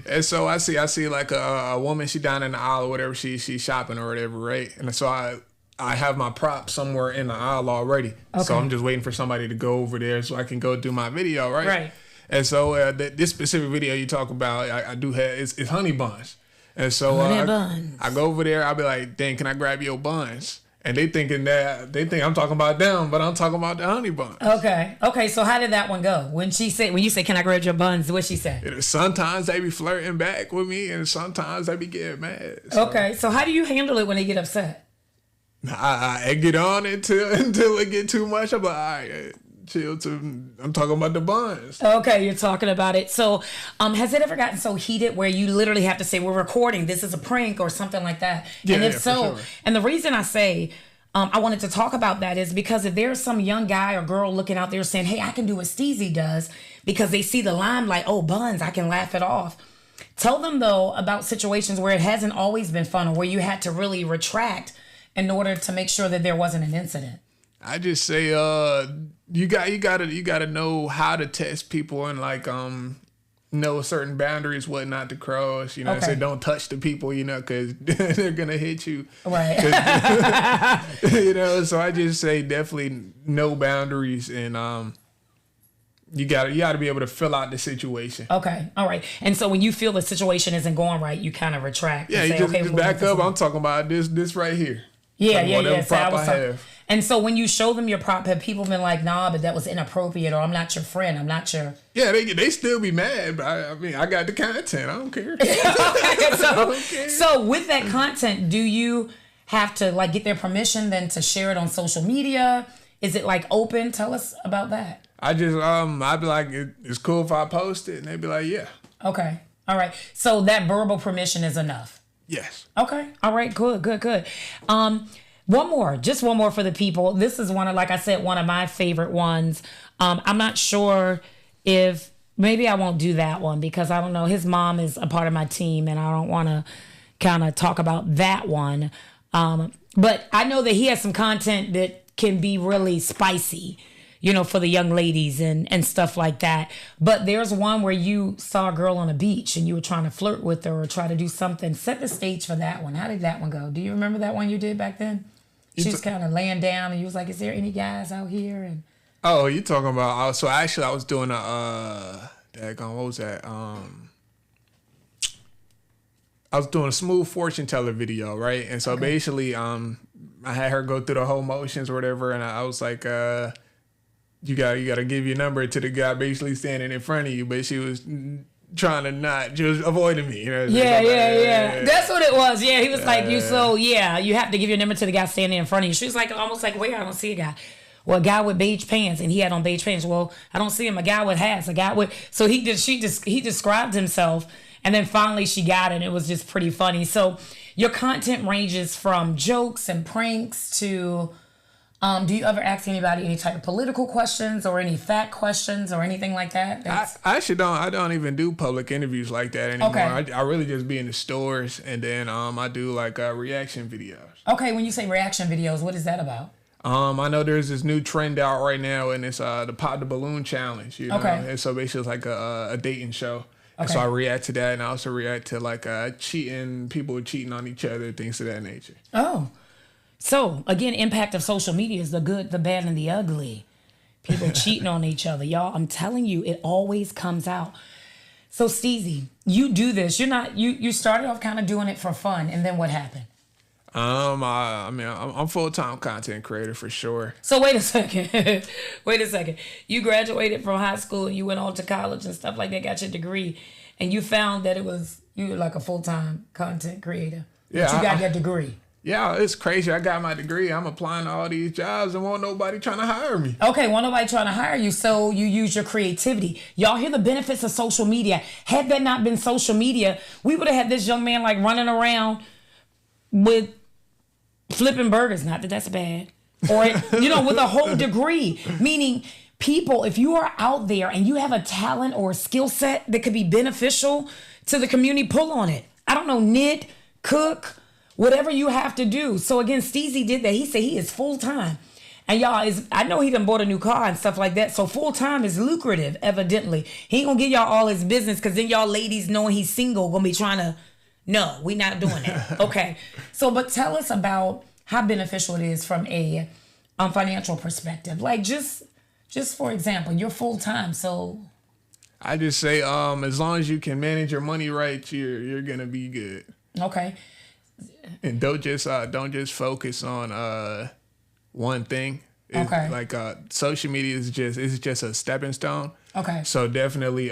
Speaker 4: And so I see like a woman. She down in the aisle or whatever. She's shopping or whatever, right? And so I have my prop somewhere in the aisle already. Okay. So I'm just waiting for somebody to go over there so I can go do my video, right?
Speaker 1: Right.
Speaker 4: And so this specific video you talk about, I do have, it's honey buns. And so I go over there, I'll be like, dang, can I grab your buns? And they think I'm talking about them, but I'm talking about the honey buns.
Speaker 1: Okay. So how did that one go? When you say, can I grab your buns? What she said?
Speaker 4: Sometimes they be flirting back with me, and sometimes they be getting mad. So.
Speaker 1: Okay. So how do you handle it when they get upset?
Speaker 4: I get on until it get too much. I'm like, all right, chill to. I'm talking about the buns.
Speaker 1: Okay, you're talking about it. So, has it ever gotten so heated where you literally have to say, "We're recording. This is a prank" or something like that?
Speaker 4: Yeah,
Speaker 1: and if
Speaker 4: for
Speaker 1: so,
Speaker 4: sure.
Speaker 1: and the reason I say I wanted to talk about that is because if there's some young guy or girl looking out there saying, "Hey, I can do what Steezy does," because they see the limelight, oh, buns, I can laugh it off. Tell them though about situations where it hasn't always been fun or where you had to really retract in order to make sure that there wasn't an incident.
Speaker 4: I just say, you gotta know how to test people and like know certain boundaries, what not to cross. You know,
Speaker 1: Okay.
Speaker 4: say don't touch the people. You know, because they're gonna hit you.
Speaker 1: Right.
Speaker 4: You know, so I just say definitely know boundaries and you gotta be able to fill out the situation.
Speaker 1: Okay. All right. And so when you feel the situation isn't going right, you kind of retract.
Speaker 4: Yeah,
Speaker 1: and
Speaker 4: you
Speaker 1: say,
Speaker 4: just,
Speaker 1: okay,
Speaker 4: just
Speaker 1: we'll
Speaker 4: back
Speaker 1: do
Speaker 4: up.
Speaker 1: this
Speaker 4: I'm talking about this right here.
Speaker 1: Yeah,
Speaker 4: Like,
Speaker 1: yeah,
Speaker 4: whatever
Speaker 1: yeah. So I
Speaker 4: prop
Speaker 1: was
Speaker 4: I
Speaker 1: talking-
Speaker 4: have.
Speaker 1: And so when you show them your prop, have people been like, nah, but that was inappropriate, or I'm not your friend, I'm not your...
Speaker 4: Yeah, they still be mad, but I mean, I got the content. I don't care.
Speaker 1: So with that content, do you have to like get their permission then to share it on social media? Is it like open? Tell us about that.
Speaker 4: I just I'd be like, it's cool if I post it, and they'd be like, yeah,
Speaker 1: Okay. All right. So that verbal permission is enough.
Speaker 4: yes.
Speaker 1: Okay. All right. Good. One more for the people. This is one of, like I said, one of my favorite ones. I'm not sure if maybe I won't do that one because I don't know. His mom is a part of my team and I don't want to kind of talk about that one. But I know that he has some content that can be really spicy, you know, for the young ladies and stuff like that. But there's one where you saw a girl on a beach and you were trying to flirt with her or try to do something. Set the stage for that one. How did that one go? Do you remember that one you did back then? She was kind of laying down and you was like, is there any guys out here? And
Speaker 4: Oh, you talking about? So actually, I was doing a daggone, what was that? I was doing a smooth fortune teller video, right? And so basically, I had her go through the whole motions or whatever, and I was like, you gotta give your number to the guy basically standing in front of you, but she was trying to not, she was avoiding me. You know?
Speaker 1: Yeah. That's what it was. Yeah, he was like, you have to give your number to the guy standing in front of you. She was like, almost like, where? I don't see a guy. Well, a guy with beige pants, and he had on beige pants. Well, I don't see him. A guy with hats. A guy with. So he described himself, and then finally she got it. And it was just pretty funny. So your content ranges from jokes and pranks to. Do you ever ask anybody any type of political questions or any fact questions or anything like that?
Speaker 4: I actually don't. I don't even do public interviews like that anymore.
Speaker 1: Okay.
Speaker 4: I really just be in the stores, and then I do like reaction videos.
Speaker 1: Okay, when you say reaction videos, what is that about?
Speaker 4: I know there's this new trend out right now, and it's the pop the balloon challenge. You know,
Speaker 1: Okay.
Speaker 4: and so basically it's like a dating show. And
Speaker 1: Okay.
Speaker 4: so I react to that, and I also react to like cheating, people cheating on each other, things of that nature.
Speaker 1: Oh. So, again, impact of social media is the good, the bad, and the ugly. People cheating on each other. Y'all, I'm telling you, it always comes out. So, Steezy, you do this. You're not, you started off kind of doing it for fun, and then what happened?
Speaker 4: I mean, I'm full-time content creator for sure.
Speaker 1: So, wait a second. You graduated from high school, and you went on to college and stuff like that, got your degree, and you found that you were like a full-time content creator.
Speaker 4: Yeah,
Speaker 1: But you got your degree.
Speaker 4: Yeah, it's crazy. I got my degree. I'm applying to all these jobs and won't nobody trying to hire me.
Speaker 1: Okay, well, nobody trying to hire you, so you use your creativity. Y'all hear the benefits of social media. Had that not been social media, we would have had this young man like running around with flipping burgers. Not that that's bad. Or, with a whole degree. Meaning, people, if you are out there and you have a talent or a skill set that could be beneficial to the community, pull on it. I don't know, knit, cook, whatever you have to do. So again, Steezy did that. He said he is full-time. And y'all, I know he done bought a new car and stuff like that. So full-time is lucrative, evidently. He ain't gonna give y'all all his business because then y'all ladies knowing he's single gonna be trying to, no, we not doing that. Okay. So, but tell us about how beneficial it is from a financial perspective. Like just for example, you're full-time, so.
Speaker 4: I just say, as long as you can manage your money right, you're gonna be good.
Speaker 1: Okay.
Speaker 4: And don't just focus on one thing. It's
Speaker 1: Okay.
Speaker 4: Like social media is just a stepping stone.
Speaker 1: Okay.
Speaker 4: So definitely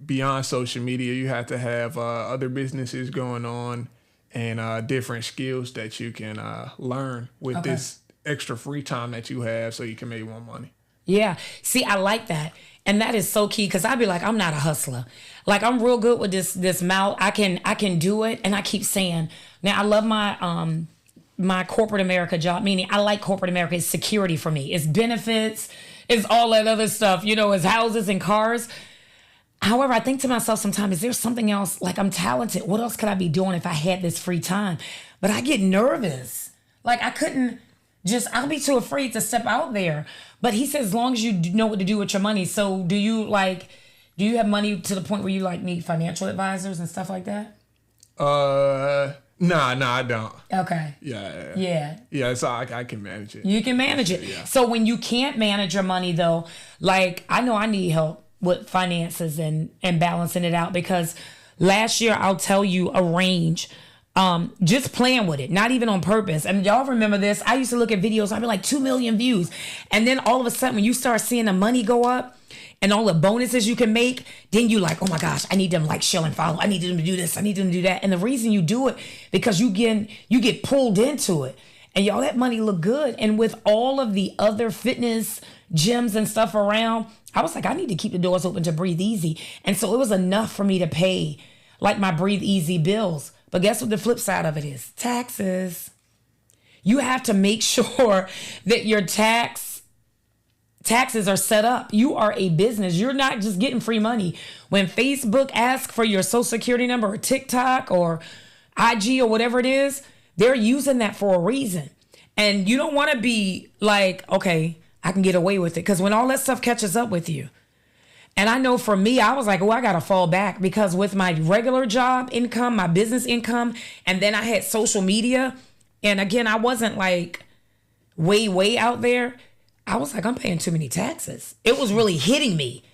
Speaker 4: beyond social media, you have to have other businesses going on and different skills that you can learn with
Speaker 1: Okay.
Speaker 4: this extra free time that you have, so you can make more money.
Speaker 1: Yeah. See, I like that. And that is so key because I'd be like, I'm not a hustler. Like I'm real good with this mouth. I can do it. And I keep saying, now I love my corporate America job, meaning I like corporate America. It's security for me. It's benefits. It's all that other stuff, it's houses and cars. However, I think to myself sometimes, is there something else? Like I'm talented. What else could I be doing if I had this free time? But I get nervous. Like I couldn't I'll be too afraid to step out there. But he says, as long as you know what to do with your money. So do you have money to the point where you like need financial advisors and stuff like that?
Speaker 4: Nah, I don't.
Speaker 1: Okay.
Speaker 4: Yeah. Yeah, so I can manage it.
Speaker 1: You can manage it.
Speaker 4: Yeah.
Speaker 1: So when you can't manage your money though, like I know I need help with finances and balancing it out because last year I'll tell you a range. Just playing with it, not even on purpose. And y'all remember this. I used to look at videos, I'd be like 2 million views. And then all of a sudden when you start seeing the money go up and all the bonuses you can make, then you like, oh my gosh, I need them like share and follow. I need them to do this. I need them to do that. And the reason you do it, because you get pulled into it. And y'all, that money look good. And with all of the other fitness gyms and stuff around, I was like, I need to keep the doors open to Breathe Easy. And so it was enough for me to pay like my Breathe Easy bills. But guess what the flip side of it is? Taxes. You have to make sure that your taxes are set up. You are a business. You're not just getting free money. When Facebook asks for your social security number or TikTok or IG or whatever it is, they're using that for a reason. And you don't want to be like, okay, I can get away with it. Because when all that stuff catches up with you, and I know for me, I was like, oh, I got to fall back because with my regular job income, my business income, and then I had social media. And again, I wasn't like way out there. I was like, I'm paying too many taxes. It was really hitting me.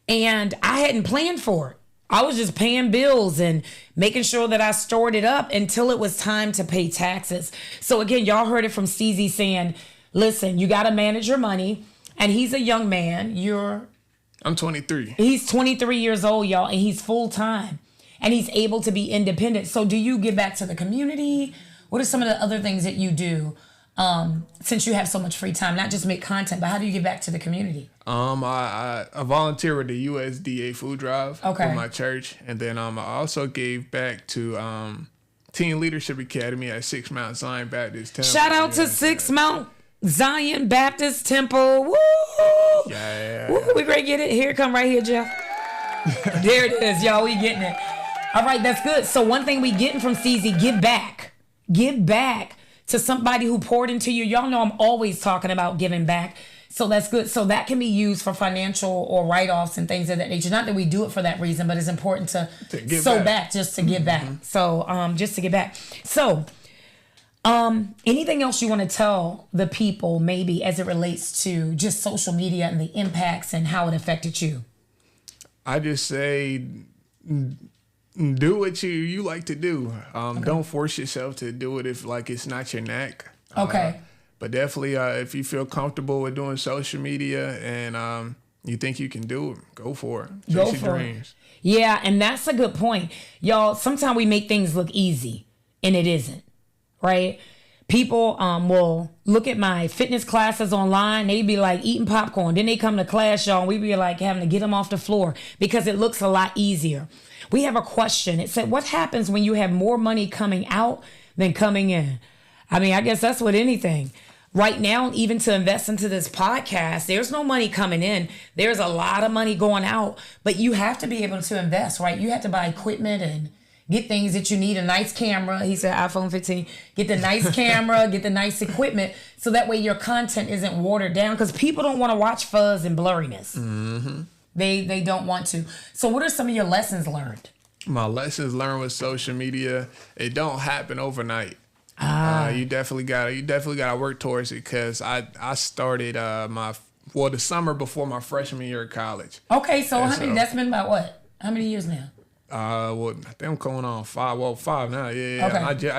Speaker 1: And I hadn't planned for it. I was just paying bills and making sure that I stored it up until it was time to pay taxes. So again, y'all heard it from CZ saying, listen, you got to manage your money. And he's a young man.
Speaker 4: I'm 23.
Speaker 1: He's 23 years old, y'all, and he's full-time. And he's able to be independent. So do you give back to the community? What are some of the other things that you do since you have so much free time? Not just make content, but how do you give back to the community?
Speaker 4: I volunteer with the USDA food drive for my church. And then I also gave back to Teen Leadership Academy at Six Mount Zion Baptist Temple.
Speaker 1: Shout out to Six Mount Zion Baptist Temple. Woo!
Speaker 4: Yeah.
Speaker 1: Woo, we ready to get it? Here it come right here, Jeff. There it is, y'all. We getting it. All right, that's good. So one thing we getting from CZ, give back. Give back to somebody who poured into you. Y'all know I'm always talking about giving back. So that's good. So that can be used for financial or write-offs and things of that nature. Not that we do it for that reason, but it's important to sow back just to give back. So just to give back. So anything else you want to tell the people maybe as it relates to just social media and the impacts and how it affected you?
Speaker 4: I just say do what you like to do. Don't force yourself to do it if like it's not your knack.
Speaker 1: Okay.
Speaker 4: But definitely if you feel comfortable with doing social media and you think you can do it, go for it. Chase your dreams.
Speaker 1: Yeah, and that's a good point. Y'all, sometimes we make things look easy and it isn't. Right? People will look at my fitness classes online. They be like eating popcorn. Then they come to class, y'all, and we be like having to get them off the floor because it looks a lot easier. We have a question. It said, what happens when you have more money coming out than coming in? I mean, I guess that's with anything. Right now, even to invest into this podcast, there's no money coming in. There's a lot of money going out, but you have to be able to invest, right? You have to buy equipment and get things that you need, a nice camera. He said iPhone 15. Get the nice camera, get the nice equipment, so that way your content isn't watered down because people don't want to watch fuzz and blurriness. Mm-hmm. They don't want to. So what are some of your lessons learned?
Speaker 4: My lessons learned with social media, it don't happen overnight. You definitely gotta work towards it because I started the summer before my freshman year of college.
Speaker 1: Okay, so that's been about what? How many years now?
Speaker 4: I think I'm going on 5. Well, 5 now. Yeah. Okay.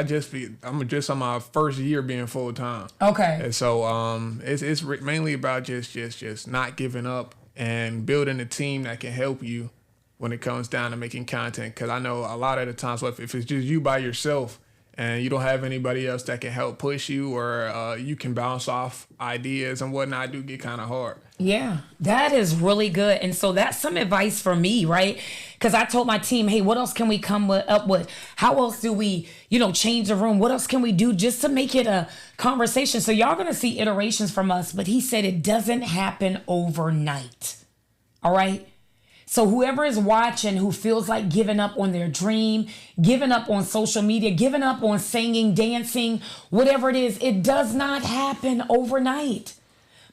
Speaker 4: I'm just on my first year being full time.
Speaker 1: Okay.
Speaker 4: And so it's mainly about just not giving up and building a team that can help you when it comes down to making content. Because I know a lot of the times, if it's just you by yourself, and you don't have anybody else that can help push you, or you can bounce off ideas and whatnot, do get kind of hard.
Speaker 1: Yeah, that is really good. And so that's some advice for me, right? Because I told my team, hey, what else can we up with? How else do we, change the room? What else can we do just to make it a conversation? So y'all going to see iterations from us. But he said it doesn't happen overnight. All right? So whoever is watching who feels like giving up on their dream, giving up on social media, giving up on singing, dancing, whatever it is, it does not happen overnight.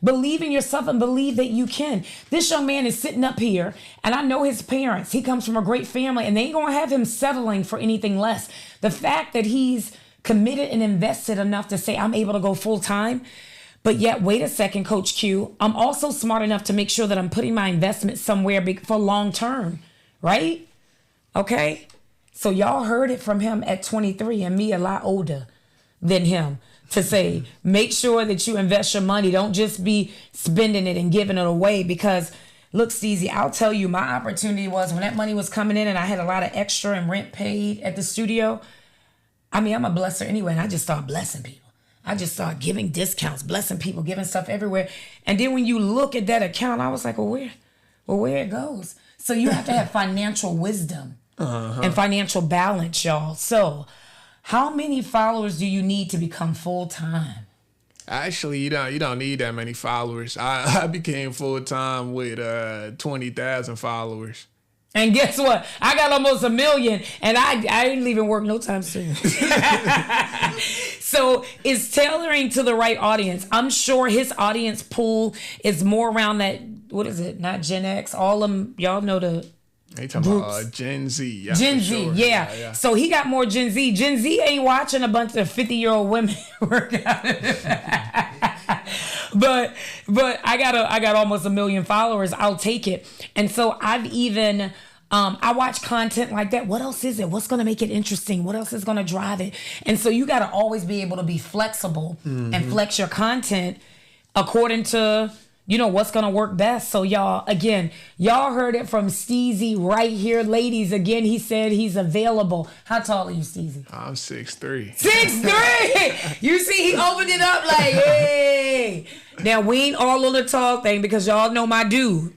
Speaker 1: Believe in yourself and believe that you can. This young man is sitting up here, and I know his parents. He comes from a great family, and they ain't gonna have him settling for anything less. The fact that he's committed and invested enough to say, I'm able to go full time, but yet, wait a second, Coach Q, I'm also smart enough to make sure that I'm putting my investment somewhere for long term, right? Okay? So y'all heard it from him at 23 and me a lot older than him. To say, make sure that you invest your money. Don't just be spending it and giving it away. Because, look, Steezy, I'll tell you, my opportunity was when that money was coming in and I had a lot of extra and rent paid at the studio. I mean, I'm a blesser anyway, and I just started blessing people. I just started giving discounts, blessing people, giving stuff everywhere. And then when you look at that account, I was like, where it goes? So you have to have financial wisdom and financial balance, y'all. So how many followers do you need to become full-time?
Speaker 4: Actually, you don't need that many followers. I became full-time with 20,000 followers.
Speaker 1: And guess what? I got almost 1 million, and I didn't even work no time soon. So it's tailoring to the right audience. I'm sure his audience pool is more around that, what is it? Not Gen X. All of them, y'all know the
Speaker 4: They talking about Gen Z. Yeah,
Speaker 1: Gen Z,
Speaker 4: sure.
Speaker 1: yeah. So he got more Gen Z. Gen Z ain't watching a bunch of 50-year-old women work out. But I got almost 1 million followers. I'll take it. And so I've even I watch content like that. What else is it? What's going to make it interesting? What else is going to drive it? And so you got to always be able to be flexible and flex your content according to what's going to work best. So y'all heard it from Steezy right here. Ladies, again, he said he's available. How tall are you, Steezy?
Speaker 4: I'm 6'3".
Speaker 1: 6'3". You see, he opened it up like, hey. Now, we ain't all on the tall thing because y'all know my dude.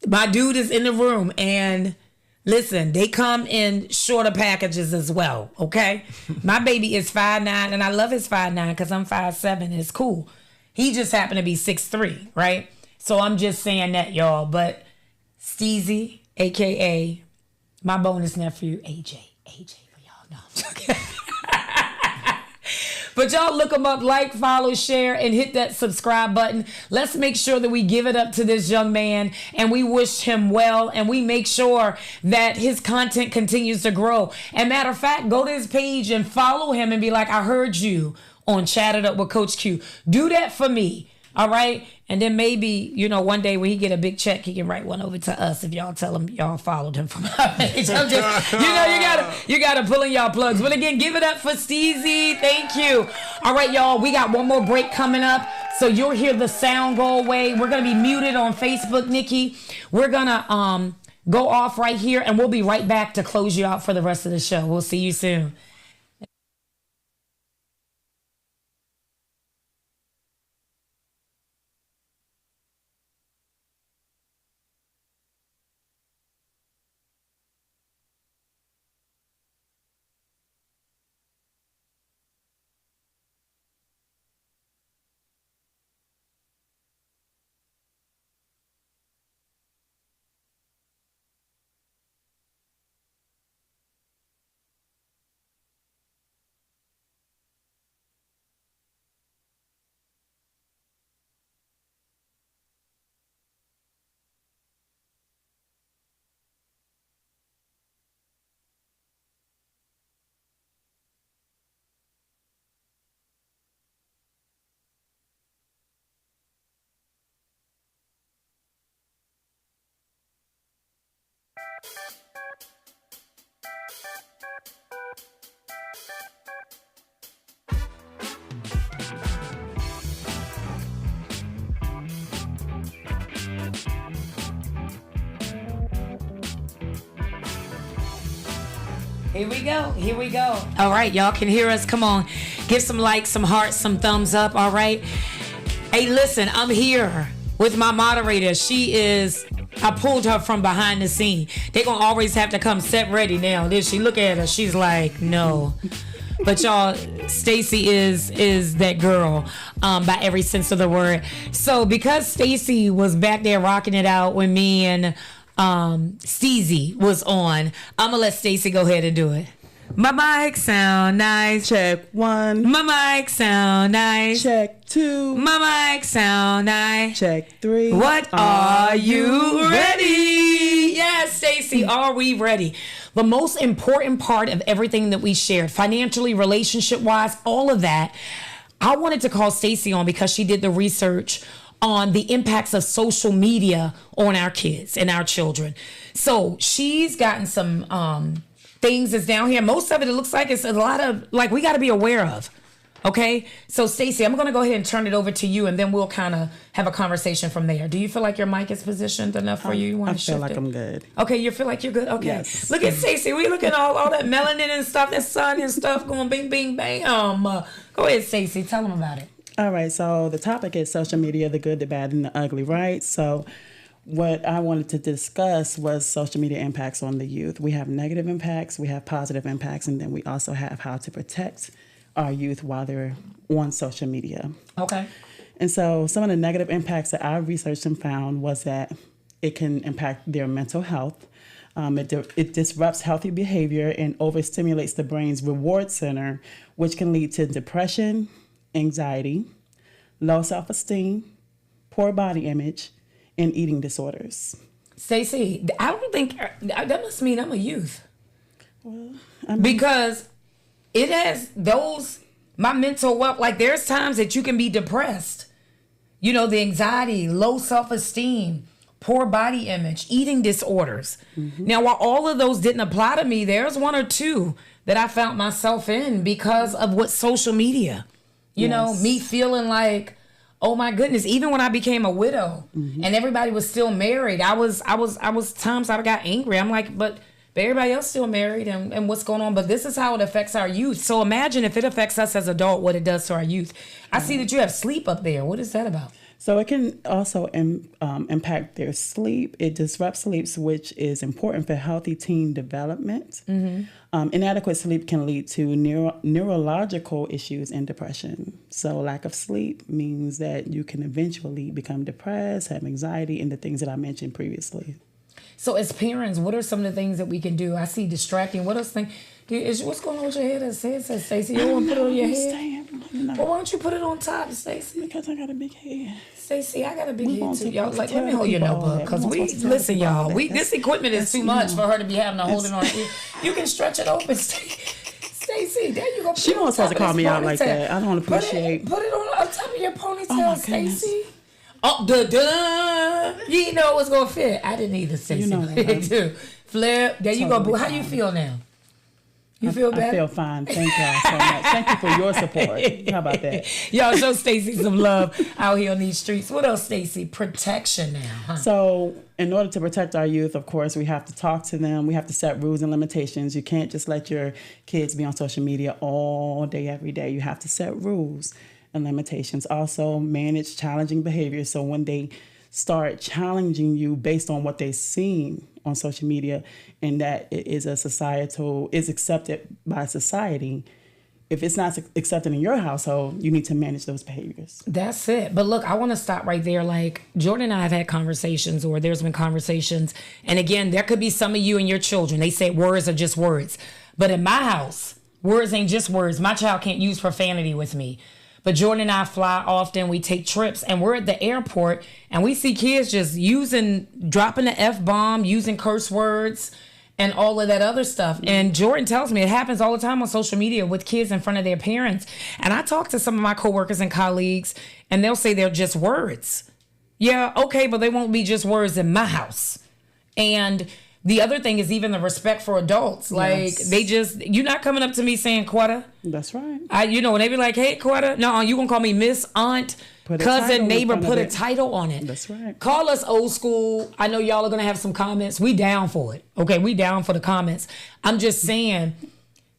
Speaker 1: My dude is in the room. And listen, they come in shorter packages as well, okay? My baby is 5'9", and I love his 5'9" because I'm 5'7". It's cool. He just happened to be 6'3", right? So I'm just saying that, y'all. But Steezy, a.k.a. my bonus nephew, AJ for y'all. No, I'm joking. But y'all look him up, like, follow, share, and hit that subscribe button. Let's make sure that we give it up to this young man, and we wish him well, and we make sure that his content continues to grow. And matter of fact, go to his page and follow him and be like, I heard you on Chat It Up with Coach Q. Do that for me, all right? And then maybe, one day when he get a big check, he can write one over to us if y'all tell him y'all followed him from our page. I'm just, you gotta pull in y'all plugs. But again, give it up for Steezy. Thank you. All right, y'all, we got one more break coming up. So you'll hear the sound go away. We're gonna be muted on Facebook, Nikki. We're gonna go off right here, and we'll be right back to close you out for the rest of the show. We'll see you soon. Here we go. Here we go. All right, y'all can hear us. Come on. Give some likes, some hearts, some thumbs up. All right. Hey, listen, I'm here with my moderator. I pulled her from behind the scene. They're going to always have to come set ready now. Then she look at her. She's like, no. But y'all, Stacey is that girl by every sense of the word. So because Stacey was back there rocking it out when me and Steezy was on, I'm gonna let Stacey go ahead and do it. My mic sound nice.
Speaker 5: Check 1.
Speaker 1: My mic sound nice.
Speaker 5: Check 2.
Speaker 1: My mic sound nice.
Speaker 5: Check 3.
Speaker 1: What are you ready? Yes, Stacey, are we ready? The most important part of everything that we shared, financially, relationship-wise, all of that, I wanted to call Stacey on because she did the research on the impacts of social media on our kids and our children. So she's gotten some things that's down here. Most of it looks like it's a lot of, like, we got to be aware of. Okay? So, Stacey, I'm going to go ahead and turn it over to you, and then we'll kind of have a conversation from there. Do you feel like your mic is positioned enough for you? You want to shift it?
Speaker 5: I feel like I'm good.
Speaker 1: Okay, you feel like you're good? Okay.
Speaker 5: Yes.
Speaker 1: Look at Stacey. We looking at all that melanin and stuff, that sun and stuff going bing, bing, bam. Go ahead, Stacey. Tell them about it.
Speaker 5: All right. So the topic is social media, the good, the bad, and the ugly, right? So what I wanted to discuss was social media impacts on the youth. We have negative impacts, we have positive impacts, and then we also have how to protect our youth while they're on social media.
Speaker 1: Okay.
Speaker 5: And so some of the negative impacts that I researched and found was that it can impact their mental health. It disrupts healthy behavior and overstimulates the brain's reward center, which can lead to depression, anxiety, low self-esteem, poor body image, and eating disorders.
Speaker 1: Stacey, I don't think that must mean I'm a youth.
Speaker 5: Well,
Speaker 1: because it has my mental wealth, like there's times that you can be depressed. You know, the anxiety, low self-esteem, poor body image, eating disorders. Mm-hmm. Now, while all of those didn't apply to me, there's one or two that I found myself in because of what social media, you know, me feeling like, oh my goodness, even when I became a widow and everybody was still married, I was times I got angry. I'm like, but everybody else still married and what's going on? But this is how it affects our youth. So imagine if it affects us as adult, what it does to our youth. I see that you have sleep up there. What is that about?
Speaker 5: So it can also impact their sleep. It disrupts sleep, which is important for healthy teen development. Inadequate sleep can lead to neurological issues and depression. So lack of sleep means that you can eventually become depressed, have anxiety, and the things that I mentioned previously.
Speaker 1: So as parents, what are some of the things that we can do? I see distracting. What else thing? What's going on with your head? Stacey, you don't want to put it on your head? Well, why don't you put it on top, Stacey?
Speaker 5: Because I got a big head.
Speaker 1: Stacey, I got a big head too. Y'all, like, let me hold your notebook. Because listen, y'all, this equipment is too much for her to be having to hold it on. You can stretch it open, Stacey. There you go.
Speaker 5: She wasn't supposed to call me out like that. I don't appreciate.
Speaker 1: Put it on top of your ponytail, Stacey. Oh, duh. You know what's going to fit. I didn't either, Stacey.
Speaker 5: You know that.
Speaker 1: Too. Flip. There you go, boo. How you feel now? You feel better?
Speaker 5: I feel fine. Thank y'all so much. Thank you for your support. How about that?
Speaker 1: Y'all show Stacey some love out here on these streets. What else, Stacey? Protection now, huh?
Speaker 5: So in order to protect our youth, of course, we have to talk to them. We have to set rules and limitations. You can't just let your kids be on social media all day, every day. You have to set rules and limitations. Also, manage challenging behavior. So when they start challenging you based on what they've seen on social media and that it is is accepted by society, if it's not accepted in your household, you need to manage those behaviors.
Speaker 1: That's it. But look, I want to stop right there. Like Jordan and I have had conversations, or there's been conversations. And again, there could be some of you and your children. They say words are just words. But in my house, words ain't just words. My child can't use profanity with me. But Jordan and I fly often. We take trips, and we're at the airport, and we see kids just dropping the F-bomb, using curse words, and all of that other stuff. And Jordan tells me it happens all the time on social media with kids in front of their parents. And I talk to some of my coworkers and colleagues, and they'll say they're just words. Yeah, okay, but they won't be just words in my house. And The other thing is even the respect for adults. Like, you're not coming up to me saying Quetta.
Speaker 5: That's right.
Speaker 1: When they be like, hey, Quetta, no, you gonna call me Miss, Aunt, cousin, neighbor, put a title on it.
Speaker 5: That's right.
Speaker 1: Call us old school. I know y'all are gonna have some comments. We down for it. Okay, we down for the comments. I'm just saying,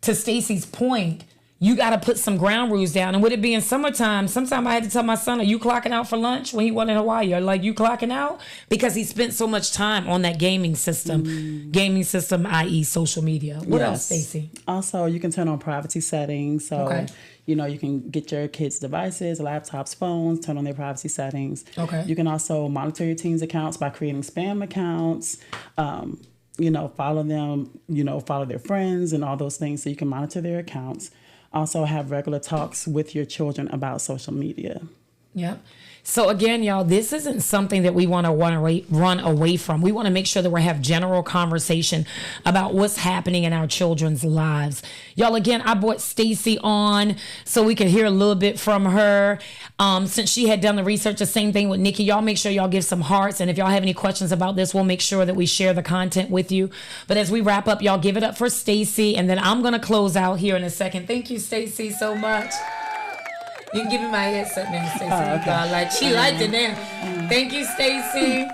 Speaker 1: to Stacey's point, you got to put some ground rules down. And with it being summertime, sometimes I had to tell my son, are you clocking out for lunch when he went in Hawaii? Or like, you clocking out? Because he spent so much time on that gaming system, i.e. social media. What else, Stacey?
Speaker 5: Also, you can turn on privacy settings. So, you can get your kids' devices, laptops, phones, turn on their privacy settings.
Speaker 1: Okay.
Speaker 5: You can also monitor your teens' accounts by creating spam accounts. Follow them, follow their friends and all those things so you can monitor their accounts. Also have regular talks with your children about social media.
Speaker 1: Yep. So again, y'all, this isn't something that we want to run away from. We want to make sure that we have general conversation about what's happening in our children's lives. Y'all, again, I brought Stacey on so we could hear a little bit from her. Since she had done the research, the same thing with Nikki. Y'all make sure y'all give some hearts. And if y'all have any questions about this, we'll make sure that we share the content with you. But as we wrap up, y'all give it up for Stacey. And then I'm going to close out here in a second. Thank you, Stacey, so much. You can give me my headset now, Stacey. Like, she liked it now. Thank you, Stacey.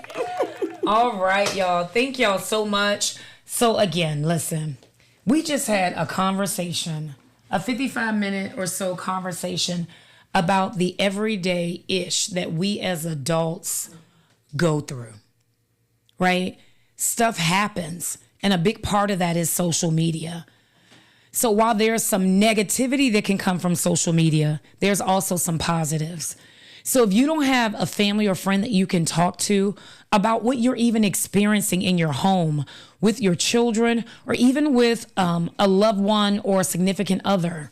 Speaker 1: All right, y'all. Thank y'all so much. So again, listen, we just had a conversation, a 55-minute or so conversation about the everyday ish that we as adults go through, right? Stuff happens. And a big part of that is social media. So while there's some negativity that can come from social media, there's also some positives. So if you don't have a family or friend that you can talk to about what you're even experiencing in your home with your children or even with a loved one or a significant other,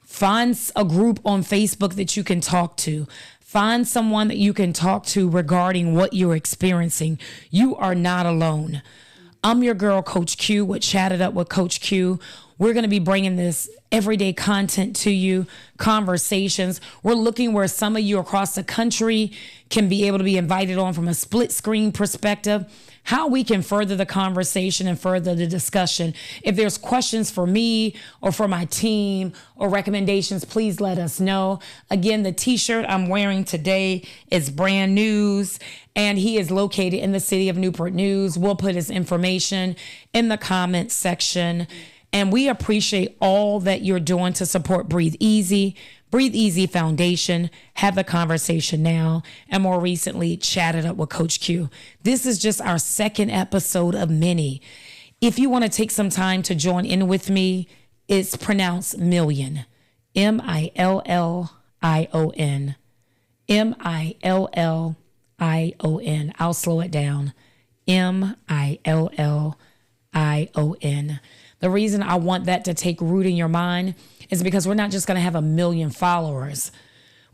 Speaker 1: find a group on Facebook that you can talk to. Find someone that you can talk to regarding what you're experiencing. You are not alone. I'm your girl, Coach Q, with Chat It Up with Coach Q. We're going to be bringing this everyday content to you, conversations. We're looking where some of you across the country can be able to be invited on from a split screen perspective, how we can further the conversation and further the discussion. If there's questions for me or for my team or recommendations, please let us know. Again, the t-shirt I'm wearing today is brand news, and he is located in the city of Newport News. We'll put his information in the comments section. And we appreciate all that you're doing to support Breathe Easy, Breathe Easy Foundation, Have the Conversation Now, and more recently, Chat It Up with Coach Q. This is just our second episode of many. If you want to take some time to join in with me, it's pronounced million. M-I-L-L-I-O-N. M-I-L-L-I-O-N. I'll slow it down. M-I-L-L-I-O-N. The reason I want that to take root in your mind is because we're not just going to have 1 million followers.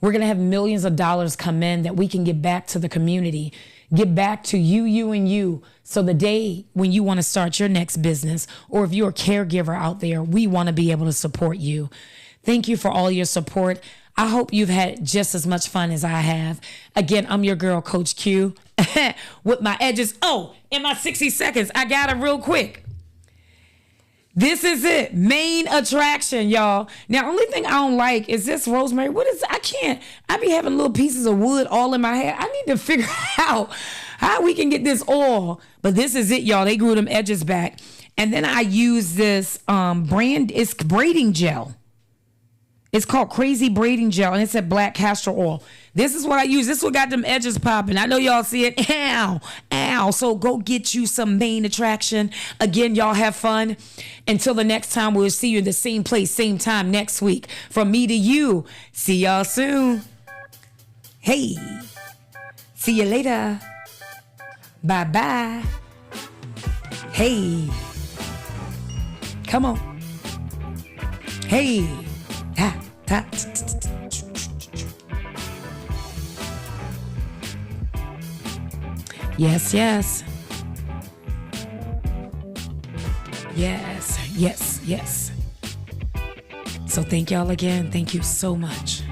Speaker 1: We're going to have millions of dollars come in that we can give back to the community, give back to you, and you. So the day when you want to start your next business, or if you're a caregiver out there, we want to be able to support you. Thank you for all your support. I hope you've had just as much fun as I have. Again, I'm your girl, Coach Q, with my edges. Oh, in my 60 seconds, I got it real quick. This is it. Main attraction, y'all. Now, only thing I don't like is this rosemary. What is it? I be having little pieces of wood all in my hair. I need to figure out how we can get this oil. But this is it, y'all. They grew them edges back. And then I use this it's braiding gel. It's called Crazy Braiding Gel, and it's a black castor oil. This is what I use. This is what got them edges popping. I know y'all see it. Ow, ow. So go get you some main attraction. Again, y'all have fun. Until the next time, we'll see you in the same place, same time next week. From me to you, see y'all soon. Hey, see you later. Bye-bye. Hey, come on. Hey. Yes, yes. Yes, yes, yes. So thank y'all again. Thank you so much.